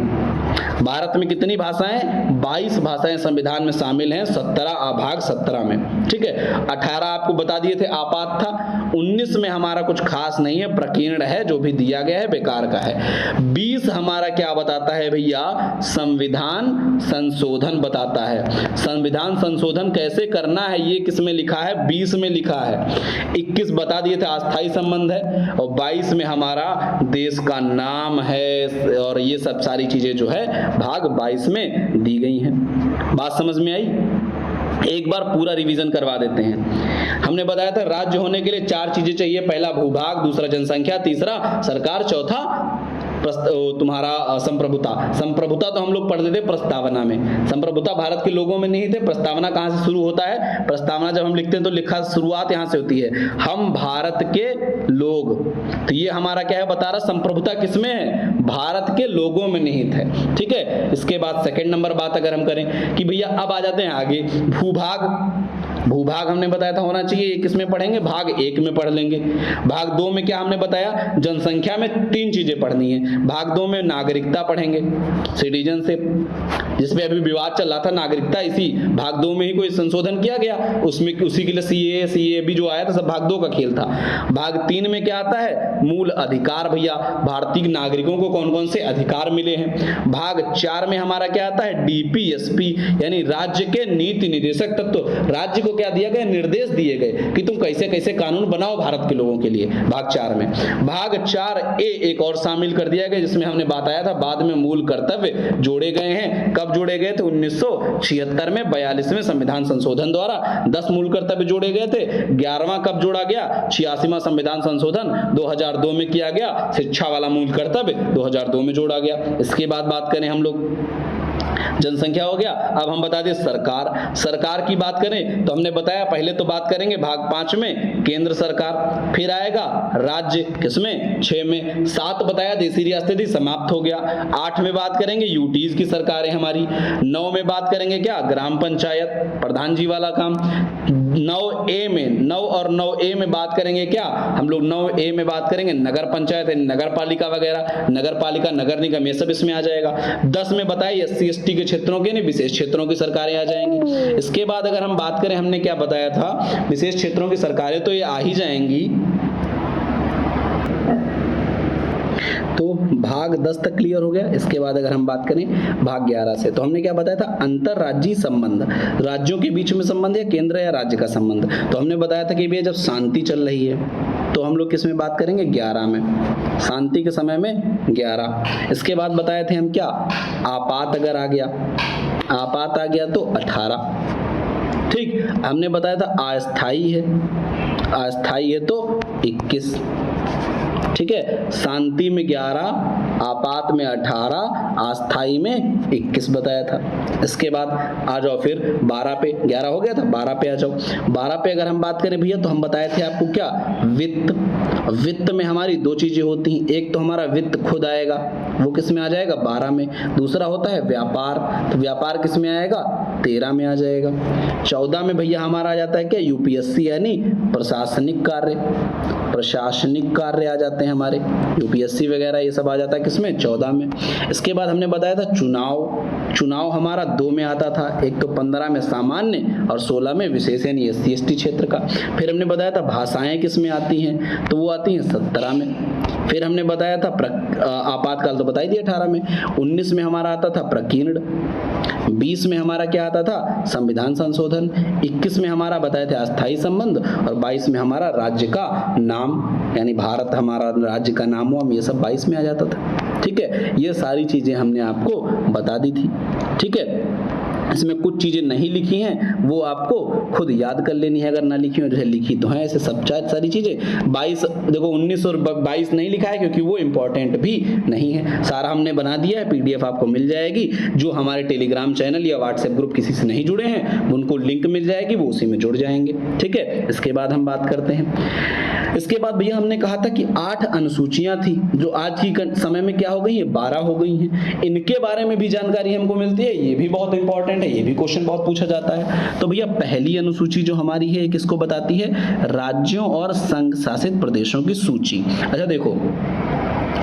भारत में कितनी भाषाएं? 22 भाषाएं संविधान में शामिल हैं, 17 भाग 17 में। ठीक है, 18 आपको बता दिए थे आपात था। 19 में हमारा कुछ खास नहीं है, प्रकीर्ण है, जो भी दिया गया है बेकार का है। 20 हमारा क्या बताता है भैया? संविधान संशोधन बताता है। संविधान संशोधन कैसे करना है ये किस में लिखा है? 20 में लिखा है। 21 बता दिए थे अस्थाई संबंध है, और 22 में हमारा देश का नाम है, और ये सब सारी चीजें जो है भाग 22 में दी गई हैं। बात समझ में आई? एक बार पूरा रिवीजन करवा देते हैं। हमने बताया था राज्य होने के लिए 4 चीजें चाहिए, पहला भूभाग, दूसरा जनसंख्या, तीसरा सरकार, चौथा तुम्हारा संप्रभुता। संप्रभुता तो हम लोग पढ़ लेते प्रस्तावना में, संप्रभुता भारत के लोगों में नहीं थे। प्रस्तावना कहाँ से शुरू होता है? प्रस्तावना जब हम लिखते हैं तो लिखा शुरुआत यहाँ से होती है, हम भारत के लोग। तो ये हमारा क्या है बता रहा, संप्रभुता किसमें है? भारत के लोगों में निहित है। ठीक है, इसके बाद सेकंड नंबर बात अगर हम करें कि भैया अब आ जाते हैं आगे, भूभाग। भूभाग हमने बताया था होना चाहिए, ये किसमें पढ़ेंगे? भाग 1 में पढ़ लेंगे। भाग 2 में क्या हमने बताया? जनसंख्या में 3 चीजें पढ़नी है। भाग 2 में नागरिकता पढ़ेंगे, सिटीजनशिप, जिसपे अभी विवाद चल रहा था नागरिकता, इसी भाग 2 में ही कोई संशोधन किया गया, उसमें उसी के लिए सीए भी जो आया था सब भाग 2 का खेल था। भाग 3 में क्या आता है? मूल अधिकार भैया, भारतीय नागरिकों को कौन कौन से अधिकार मिले हैं। भाग 4 में हमारा क्या आता है? डीपीएसपी, यानी राज्य के नीति निदेशक तत्व, राज्य को क्या दिया गया? निर्देश दिए गए कि तुम कैसे कैसे कानून बनाओ भारत के लोगों के लिए, भाग 4 में। भाग 4A एक और शामिल कर दिया गया, जिसमें हमने बताया था बाद में मूल कर्तव्य जोड़े गए हैं। कब जोड़े गए थे? 1976 में 42वें संविधान संशोधन द्वारा 10 मूल कर्तव्य जोड़े गए थे। 11वां कब जोड़ा गया? 86वां संविधान संशोधन 2002 में किया गया। शिक्षा वाला मूल कर्तव्य 2002 में जोड़ा गया। इसके बाद बात करें हम लोग, जनसंख्या हो गया। अब हम बता दें सरकार। सरकार की बात करें तो हमने बताया, पहले तो बात करेंगे भाग 5 में केंद्र सरकार, फिर आएगा राज्य किसमें? 6 में। 7 बताया देशी रियासतें थी, समाप्त हो गया। 8 में बात करेंगे यूटीज की सरकारें हमारी। 9 में बात करेंगे क्या? ग्राम पंचायत, प्रधान जी वाला काम। 9A में, 9 और 9A में बात करेंगे क्या हम लोग? 9A में बात करेंगे नगर पंचायत, नगर पालिका वगैरह, नगर पालिका, नगर निगम, ये सब इसमें आ जाएगा। 10 में बताइए SC ST के क्षेत्रों के, नहीं विशेष क्षेत्रों की सरकारें आ जाएंगी। इसके बाद अगर हम बात करें, हमने क्या बताया था? विशेष क्षेत्रों की सरकारें तो ये आ ही जाएंगी। तो भाग 10 तक क्लियर हो गया। इसके बाद अगर हम बात करें भाग 11 से, तो हमने क्या बताया था? अंतरराज्यीय संबंध, राज्यों के बीच में संबंध या केंद्र या राज्य का संबंध। तो हमने बताया था कि भैया जब शांति चल रही है, तो हम लोग किस में बात करेंगे, 11 में, शांति के समय में 11। इसके बाद बताए थे हम क्या, आपात अगर आ गया, आपात आ गया तो 18। ठीक, हमने बताया था अस्थाई है, अस्थाई है तो 21। ठीक है, शांति में 11, आपात में 18, अस्थाई में 21 बताया था। इसके बाद आ जाओ फिर 12 पे, 11 हो गया था, 12 पे आ जाओ। 12 पे अगर हम बात करें भैया तो हम बताए थे आपको क्या, वित्त। वित्त में हमारी दो चीजें होती हैं, एक तो हमारा वित्त खुद आएगा, वो किस में आ जाएगा, 12 में। दूसरा होता है व्यापार, तो व्यापार किस में आएगा, 13 में आ जाएगा। 14 में भैया हमारा आ जाता है क्या, यूपीएससी यानी प्रशासनिक कार्य, प्रशासनिक कार्य आ जाते हैं हमारे, यूपीएससी वगैरह ये सब आ जाता है किसमें, 14 में। इसके बाद हमने बताया था चुनाव, चुनाव हमारा 2 में आता था, एक तो 15 में सामान्य और 16 में विशेष यानी SC/ST क्षेत्र का। फिर हमने बताया था भाषाएं किस में आती हैं, तो वो आती हैं 17 में। फिर हमने बताया था आपातकाल तो बता ही दिया 18 में। 19 में हमारा आता था प्रकीर्ण, 20 में हमारा क्या आता था, संविधान संशोधन, 21 में हमारा बताए थे अस्थायी संबंध, और 22 में हमारा राज्य का नाम यानी भारत हमारा राज्य का नाम हुआ, ये सब 22 में आ जाता था। ठीक है, ये सारी चीजें हमने आपको बता दी थी। ठीक है, इसमें कुछ चीजें नहीं लिखी हैं, वो आपको खुद याद कर लेनी है, अगर ना लिखी हो, जैसे लिखी तो है ऐसे सब सारी चीजें। 22 देखो 19 और 22 नहीं लिखा है क्योंकि वो इंपॉर्टेंट भी नहीं है, सारा हमने बना दिया है, PDF आपको मिल जाएगी। जो हमारे टेलीग्राम चैनल या व्हाट्सएप ग्रुप किसी से नहीं जुड़े हैं उनको लिंक मिल जाएगी, वो उसी में जुड़ जाएंगे। ठीक है, इसके बाद हम बात करते हैं। इसके बाद भैया हमने कहा था कि 8 अनुसूचियां थी जो आज की समय में क्या हो गई है, 12 हो गई हैं। इनके बारे में भी जानकारी हमको मिलती है, ये भी बहुत इंपॉर्टेंट है, ये भी क्वेश्चन बहुत पूछा जाता है। तो भैया पहली अनुसूची जो हमारी है किसको बताती है, राज्यों और संघ शासित प्रदेशों की सूची। अच्छा देखो,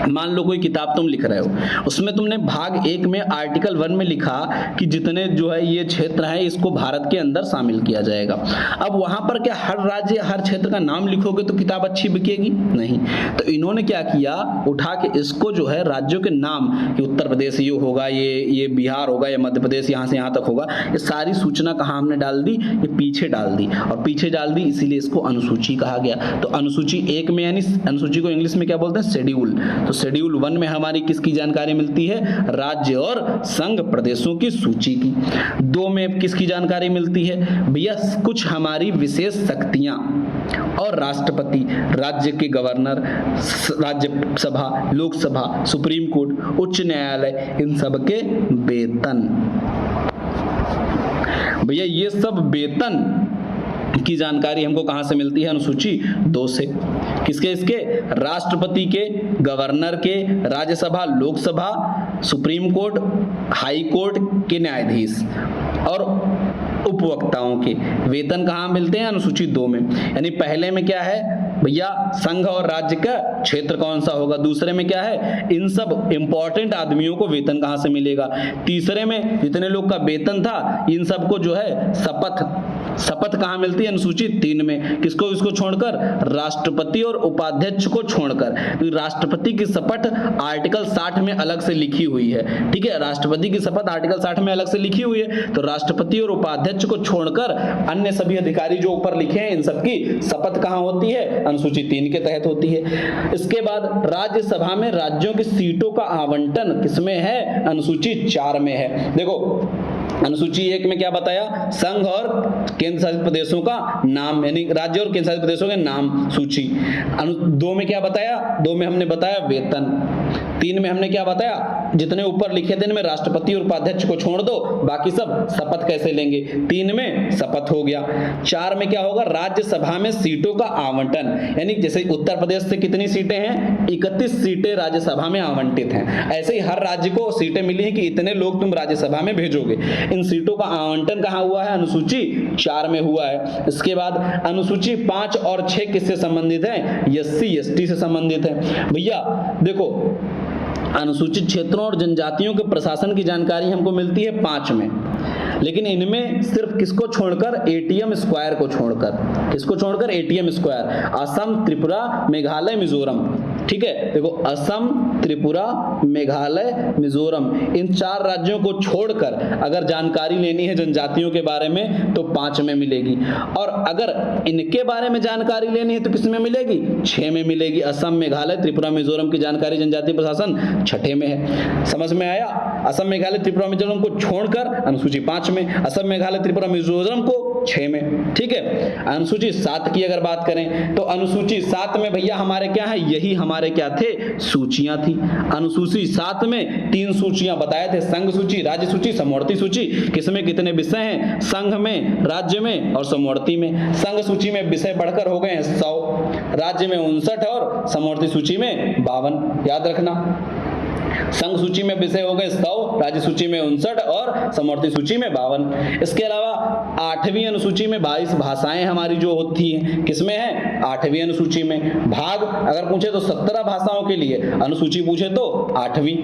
मान लो कोई किताब तुम लिख रहे हो, उसमें तुमने भाग 1 में आर्टिकल 1 में लिखा कि जितने जो है ये क्षेत्र है इसको भारत के अंदर शामिल किया जाएगा। अब वहां पर क्या हर राज्य हर क्षेत्र का नाम लिखोगे तो किताब अच्छी बिकेगी? नहीं। तो इन्होंने क्या किया, उठा के इसको जो है राज्यों के नाम, कि उत्तर प्रदेश ये होगा, ये बिहार होगा, या मध्य प्रदेश यहाँ से यहाँ तक होगा, ये सारी सूचना कहाँ हमने डाल दी, ये पीछे डाल दी। और पीछे डाल दी इसीलिए इसको अनुसूची कहा गया। तो अनुसूची 1 में यानी अनुसूची को इंग्लिश में क्या बोलते हैं, शेड्यूल। तो शेड्यूल 1 में हमारी किसकी जानकारी मिलती है, राज्य और संघ प्रदेशों की सूची की। 2 में किसकी जानकारी मिलती है भैया, कुछ हमारी विशेष शक्तियां और राष्ट्रपति, राज्य के governor, Rajya Sabha, Lok Sabha, supreme court, उच्च न्यायालय, इन सब के वेतन। भैया ये सब वेतन की जानकारी हमको कहां से मिलती है, अनुसूची 2 से। किसके, इसके राष्ट्रपति के, गवर्नर के, Rajya Sabha, Lok Sabha, supreme court, high court के न्यायाधीश और उपवक्ताओं के वेतन कहाँ मिलते हैं, अनुसूची 2 में। यानी पहले में क्या है भैया, संघ और राज्य का क्षेत्र कौन सा होगा, दूसरे में क्या है, इन सब इंपॉर्टेंट आदमियों को वेतन कहाँ से मिलेगा, तीसरे में जितने लोग का वेतन था इन सबको जो है शपथ कहाँ मिलती है, अनुसूची 3 में। किसको, इसको छोड़कर, राष्ट्रपति और उपाध्यक्ष को छोड़कर। तो राष्ट्रपति की शपथ आर्टिकल 60 में अलग से लिखी हुई है। ठीक है, राष्ट्रपति की शपथ आर्टिकल 60 में अलग से लिखी हुई है, तो राष्ट्रपति और उपाध्यक्ष को छोड़कर अन्य सभी अधिकारी जो ऊपर लिखे हैं इन सबकी शपथ कहाँ होती है, अनुसूची 3 के तहत होती है। इसके बाद राज्यसभा में राज्यों की सीटों का आवंटन किसमें है, अनुसूची 4 में है। देखो अनुसूची 1 में क्या बताया, संघ और केंद्र शासित प्रदेशों का नाम, यानी राज्य और केंद्र शासित प्रदेशों के नाम सूची। 2 में क्या बताया, 2 में हमने बताया वेतन। 3 में हमने क्या बताया, जितने ऊपर लिखे थे इनमें राष्ट्रपति और उपाध्यक्ष को छोड़ दो, बाकी सब शपथ कैसे लेंगे, 3 में शपथ हो गया। 4 में क्या होगा, राज्यसभा में सीटों का आवंटन, यानी जैसे उत्तर प्रदेश से कितनी सीटें हैं, 31 सीटें राज्यसभा में आवंटित हैं। ऐसे ही हर राज्य को सीटें मिली हैं कि इतने लोग तुम राज्यसभा में भेजोगे। इन सीटों का आवंटन कहाँ हुआ है, अनुसूची 4 में हुआ है। इसके बाद अनुसूची 5 और 6 किससे संबंधित है, SC/ST से संबंधित है। भैया देखो अनुसूचित क्षेत्रों और जनजातियों के प्रशासन की जानकारी हमको मिलती है 5 में, लेकिन इनमें सिर्फ किसको छोड़कर, ATM स्क्वायर को छोड़कर। किसको छोड़कर, ATM स्क्वायर। असम, त्रिपुरा, मेघालय, मिजोरम, ठीक है, देखो असम, त्रिपुरा, मेघालय, मिजोरम, इन 4 राज्यों को छोड़कर अगर जानकारी लेनी है जनजातियों के बारे में तो 5 में मिलेगी, और अगर इनके बारे में जानकारी लेनी है तो किस में मिलेगी? 6 में मिलेगी। असम, मेघालय, त्रिपुरा, मिजोरम की जानकारी जनजातीय प्रशासन 6ठे में है। समझ में आया? असम, मेघालय, त्रिपुरा, मिजोरम को छोड़कर अनुसूची 5 में, असम, मेघालय, त्रिपुरा, मिजोरम को 6 में। ठीक है, अनुसूची 7 की अगर बात करें तो अनुसूची 7 में भैया हमारे क्या है? यही हमारे क्या थे? सूचियां थी। अनुसूची 7 में 3 सूचियां बताए थे, संघ सूची, राज्य सूची, समवर्ती सूची। किसमें कितने विषय हैं? संघ में, राज्य में और समवर्ती में। संघ सूची में विषय बढ़कर हो गए हैं 100, राज्य में 59 और समवर्ती सूची में 52। याद रखना, संघ सूची में विषय हो गए 100, राज्य सूची में 59 और समवर्ती सूची में 52। इसके अलावा 8वीं अनुसूची में 22 भाषाएं हमारी जो होती हैं, किसमें है? 8वीं अनुसूची में। भाग अगर पूछे तो 17 भाषाओं के लिए, अनुसूची पूछे तो 8वीं।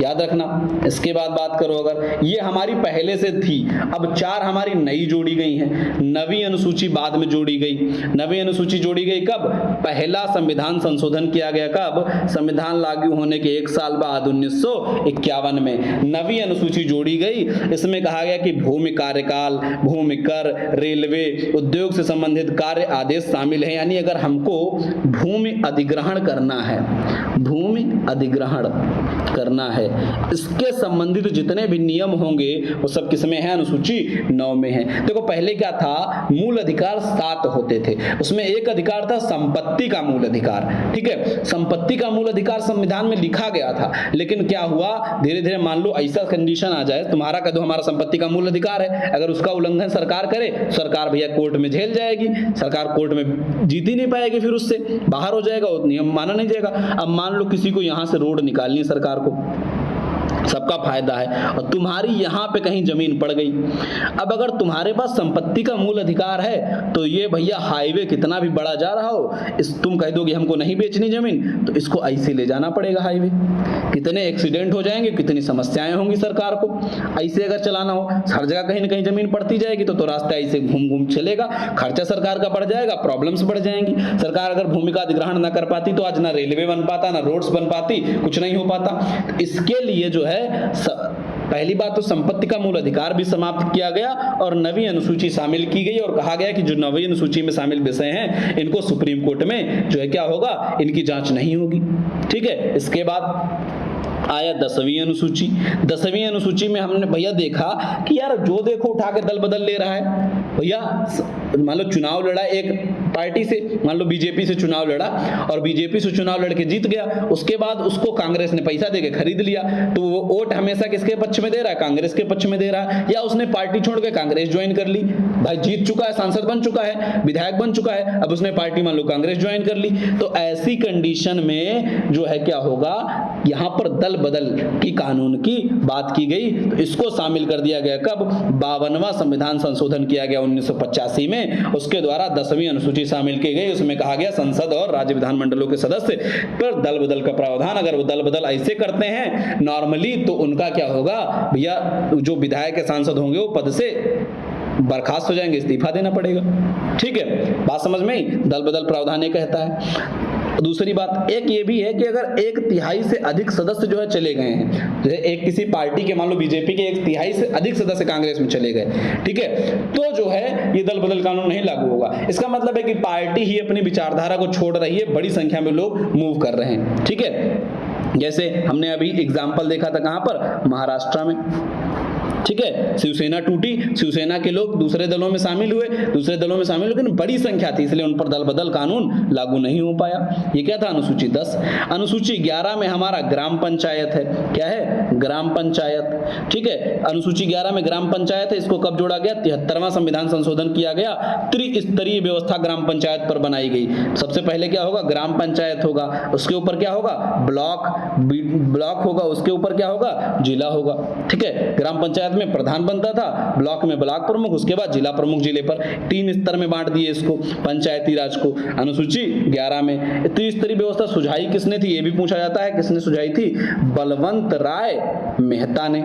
याद रखना। इसके बाद बात करो अगर, ये हमारी पहले से थी, अब 4 हमारी नई जोड़ी गई हैं। 9वीं अनुसूची बाद में जोड़ी गई। 9वीं अनुसूची जोड़ी गई कब? पहला संविधान संशोधन किया गया कब? संविधान लागू होने के 1 साल बाद 1951 में 9वीं अनुसूची जोड़ी गई। इसमें कहा गया कि भूमि कार्यकाल, भूमि कर, रेलवे, उद्योग से संबंधित कार्य आदेश शामिल है। यानी अगर हमको भूमि अधिग्रहण करना है, भूमि अधिग्रहण करना है, इसके संबंधित जितने भी नियम होंगे वो सब किसमें है? अनुसूची 9 में है। देखो पहले क्या था? मूल अधिकार 7 होते थे, उसमें एक अधिकार था संपत्ति का मूल अधिकार। ठीक है, संपत्ति का मूल अधिकार संविधान में लिखा गया था, लेकिन क्या हुआ? धीरे धीरे मान लो ऐसा कंडीशन आ जाए, तुम्हारा कह दो हमारा संपत्ति का मूल अधिकार है, अगर उसका उल्लंघन सरकार करे, सरकार भैया कोर्ट में झेल जाएगी, सरकार कोर्ट में जीत ही नहीं पाएगी, फिर उससे बाहर हो जाएगा, वो नियम माना नहीं जाएगा। अब मान लो किसी को यहां से रोड निकालनी है सरकार को, सबका फायदा है, और तुम्हारी यहां पे कहीं जमीन पड़ गई। अब अगर तुम्हारे पास संपत्ति का मूल अधिकार है तो ये भैया हाईवे कितना भी बड़ा जा रहा हो, तुम कह दोगे हमको नहीं बेचनी जमीन, तो इसको ऐसे ले जाना पड़ेगा हाईवे। कितने एक्सीडेंट हो जाएंगे, कितनी समस्याएं होंगी सरकार को। ऐसे अगर चलाना हो, हर जगह कहीं ना कहीं जमीन पड़ती जाएगी तो रास्ता ऐसे घूम घूम चलेगा, खर्चा सरकार का बढ़ जाएगा, प्रॉब्लम्स बढ़ जाएंगी। सरकार अगर भूमि का अधिग्रहण ना कर पाती तो आज ना रेलवे बन पाता, ना रोड्स बन पाती, कुछ नहीं हो पाता। इसके लिए जो है पहली बात तो संपत्ति का मूल अधिकार भी समाप्त किया गया और 9वीं अनुसूची शामिल की गई, और कहा गया कि जो 9वीं अनुसूची में शामिल विषय हैं इनको सुप्रीम कोर्ट में जो है क्या होगा? इनकी जांच नहीं होगी। ठीक है, इसके बाद आया 10वीं अनुसूची। 10वीं अनुसूची में हमने भैया देखा कि यार जो देखो उठा के दल बदल ले रहा है। भैया मान लो चुनाव लड़ा एक पार्टी से, मान लो बीजेपी से चुनाव लड़ा और बीजेपी से चुनाव लड़के जीत गया, उसके बाद उसको कांग्रेस ने पैसा देके खरीद लिया, तो वो वोट हमेशा किसके पक्ष में दे रहा है? कांग्रेस के पक्ष में दे रहा है। या उसने पार्टी छोड़ के कांग्रेस ज्वाइन कर ली, भाई जीत चुका है, सांसद बन चुका है, विधायक बन चुका है, अब उसने पार्टी मान लो कांग्रेस ज्वाइन कर ली। तो ऐसी कंडीशन में जो है क्या होगा? यहां पर दल बदल की कानून की बात की गई, तो इसको शामिल कर दिया गया कब? 52वां संविधान संशोधन किया गया 1985 में, उसके द्वारा 10वीं अनुसूची शामिल की गई। उसमें कहा गया संसद और राज्य विधानमंडलों के सदस्य पर दल बदल का प्रावधान, अगर वो दल बदल ऐसे करते हैं नॉर्मली तो उनका क्या होगा भैया? जो विधायक सांसद होंगे वो पद से बर्खास्त हो जाएंगे, इस्तीफा देना पड़ेगा। ठीक है, बात समझ में आई? दल बदल प्रावधान ये कहता है। दूसरी बात एक ये भी है कि अगर 1/3 से अधिक सदस्य जो है चले गए हैं, जैसे एक किसी पार्टी के मान लो बीजेपी के 1/3 से अधिक सदस्य कांग्रेस में चले गए, ठीक है, तो जो है ये दल बदल कानून नहीं लागू होगा। इसका मतलब है कि पार्टी ही अपनी विचारधारा को छोड़ रही है, बड़ी संख्या में लोग मूव कर रहे हैं। ठीक है, जैसे हमने अभी एग्जाम्पल देखा था कहां पर? महाराष्ट्र में। ठीक है, शिवसेना टूटी, शिवसेना के लोग दूसरे दलों में शामिल हुए, दूसरे दलों में शामिल, लेकिन बड़ी संख्या थी इसलिए उन पर दल बदल कानून लागू नहीं हो पाया। ये क्या था? अनुसूची 10। अनुसूची 11 में हमारा ग्राम पंचायत है। क्या है? ग्राम पंचायत। ठीक है, अनुसूची 11 में ग्राम पंचायत है, इसको कब जोड़ा गया? 73वां संविधान संशोधन किया गया, त्रिस्तरीय व्यवस्था ग्राम पंचायत पर बनाई गई। सबसे पहले क्या होगा? ग्राम पंचायत होगा, उसके ऊपर क्या होगा? ब्लॉक होगा, उसके ऊपर क्या होगा? जिला होगा। ठीक है, ग्राम पंचायत में प्रधान बनता था, ब्लॉक में ब्लॉक प्रमुख, उसके बाद जिला प्रमुख जिले पर। 3 स्तर में बांट दिए इसको पंचायती राज को। अनुसूची 11 में त्रिस्तरीय व्यवस्था सुझाई किसने थी? ये भी पूछा जाता है, किसने सुझाई थी? बलवंत राय मेहता ने।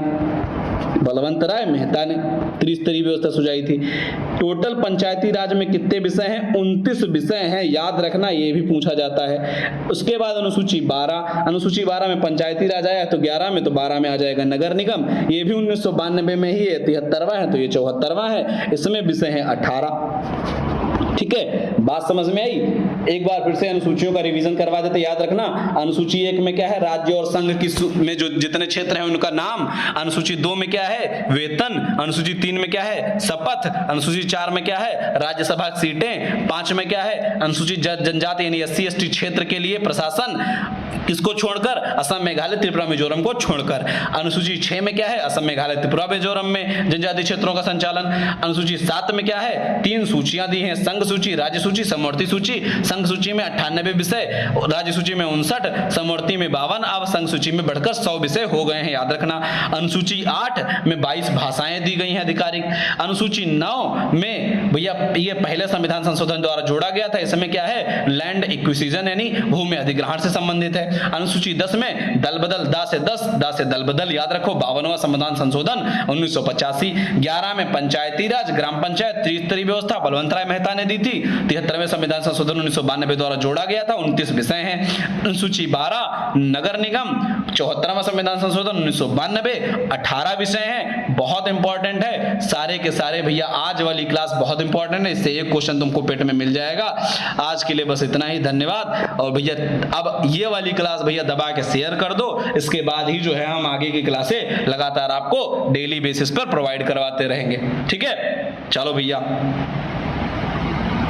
बलवंत राय मेहता ने त्रिस्तरीय व्यवस्था सुझाई थी। टोटल पंचायती राज में कितने विषय हैं? 29 विषय हैं, याद रखना, ये भी पूछा जाता है। उसके बाद अनुसूची 12, अनुसूची 12 में पंचायती राज आया तो 11 में, तो 12 में आ जाएगा नगर निगम, ये भी 1992 में ही है, 73वां है तो ये 74वां है, इसमें विषय है 18। ठीक है, बात समझ में आई? एक बार फिर से अनुसूचियों का रिवीजन करवा देते, याद रखना। अनुसूची 1 में क्या है? राज्य और संघ की में जो जितने क्षेत्र हैं उनका नाम। अनुसूची 2 में क्या है? वेतन। अनुसूची 3 में क्या है? शपथ। अनुसूची 4 में क्या है? राज्यसभा सीटें। 5 में क्या है? अनुसूचित जनजाति यानी SC ST क्षेत्र के लिए प्रशासन, किसको छोड़कर? असम, मेघालय, त्रिपुरा, मिजोरम को छोड़कर। अनुसूची 6 में क्या है? असम, मेघालय, त्रिपुरा, मिजोरम में जनजातीय क्षेत्रों का संचालन। अनुसूची 7 में क्या है? 3 सूचियां दी हैं, संघ सूची, राज्य सूची, समवर्ती सूची। संघ सूची में 98 विषय, राज्य सूची में 59, समवर्ती में 52, अब संघ सूची में बढ़कर 100 विषय हो गए हैं, याद रखना। अनुसूची 8 में 22 भाषाएं दी गई हैं आधिकारिक। अनुसूची 9 में भैया ये पहले संविधान संशोधन द्वारा जोड़ा गया था, इसमें क्या है? लैंड एक्विजिशन यानी भूमि अधिग्रहण से संबंधित है। अनुसूची 10 में दल बदल, दा से 10, दा से दल बदल, याद रखो, 52वां संविधान संशोधन 1985। 11 में पंचायती राज, ग्राम पंचायत, त्रिस्तरीय व्यवस्था बलवंत राय मेहता ने दी थी। 73वें संविधान संशोधन 1992 द्वारा जोड़ा गया था, 29 विषय हैं। अनुसूची 12 नगर निगम, 74वां संविधान संशोधन 1992, 18 विषय हैं। बहुत इंपॉर्टेंट है सारे के सारे भैया, आज वाली क्लास बहुत इंपॉर्टेंट है, इससे एक क्वेश्चन तुमको पेट में मिल जाएगा। आज के लिए बस इतना ही, धन्यवाद। और भैया अब ये वाली क्लास भैया दबा के शेयर कर दो, इसके बाद ही जो है हम आगे की क्लासें लगातार आपको डेली बेसिस पर प्रोवाइड करवाते रहेंगे। ठीक है, चलो भैया।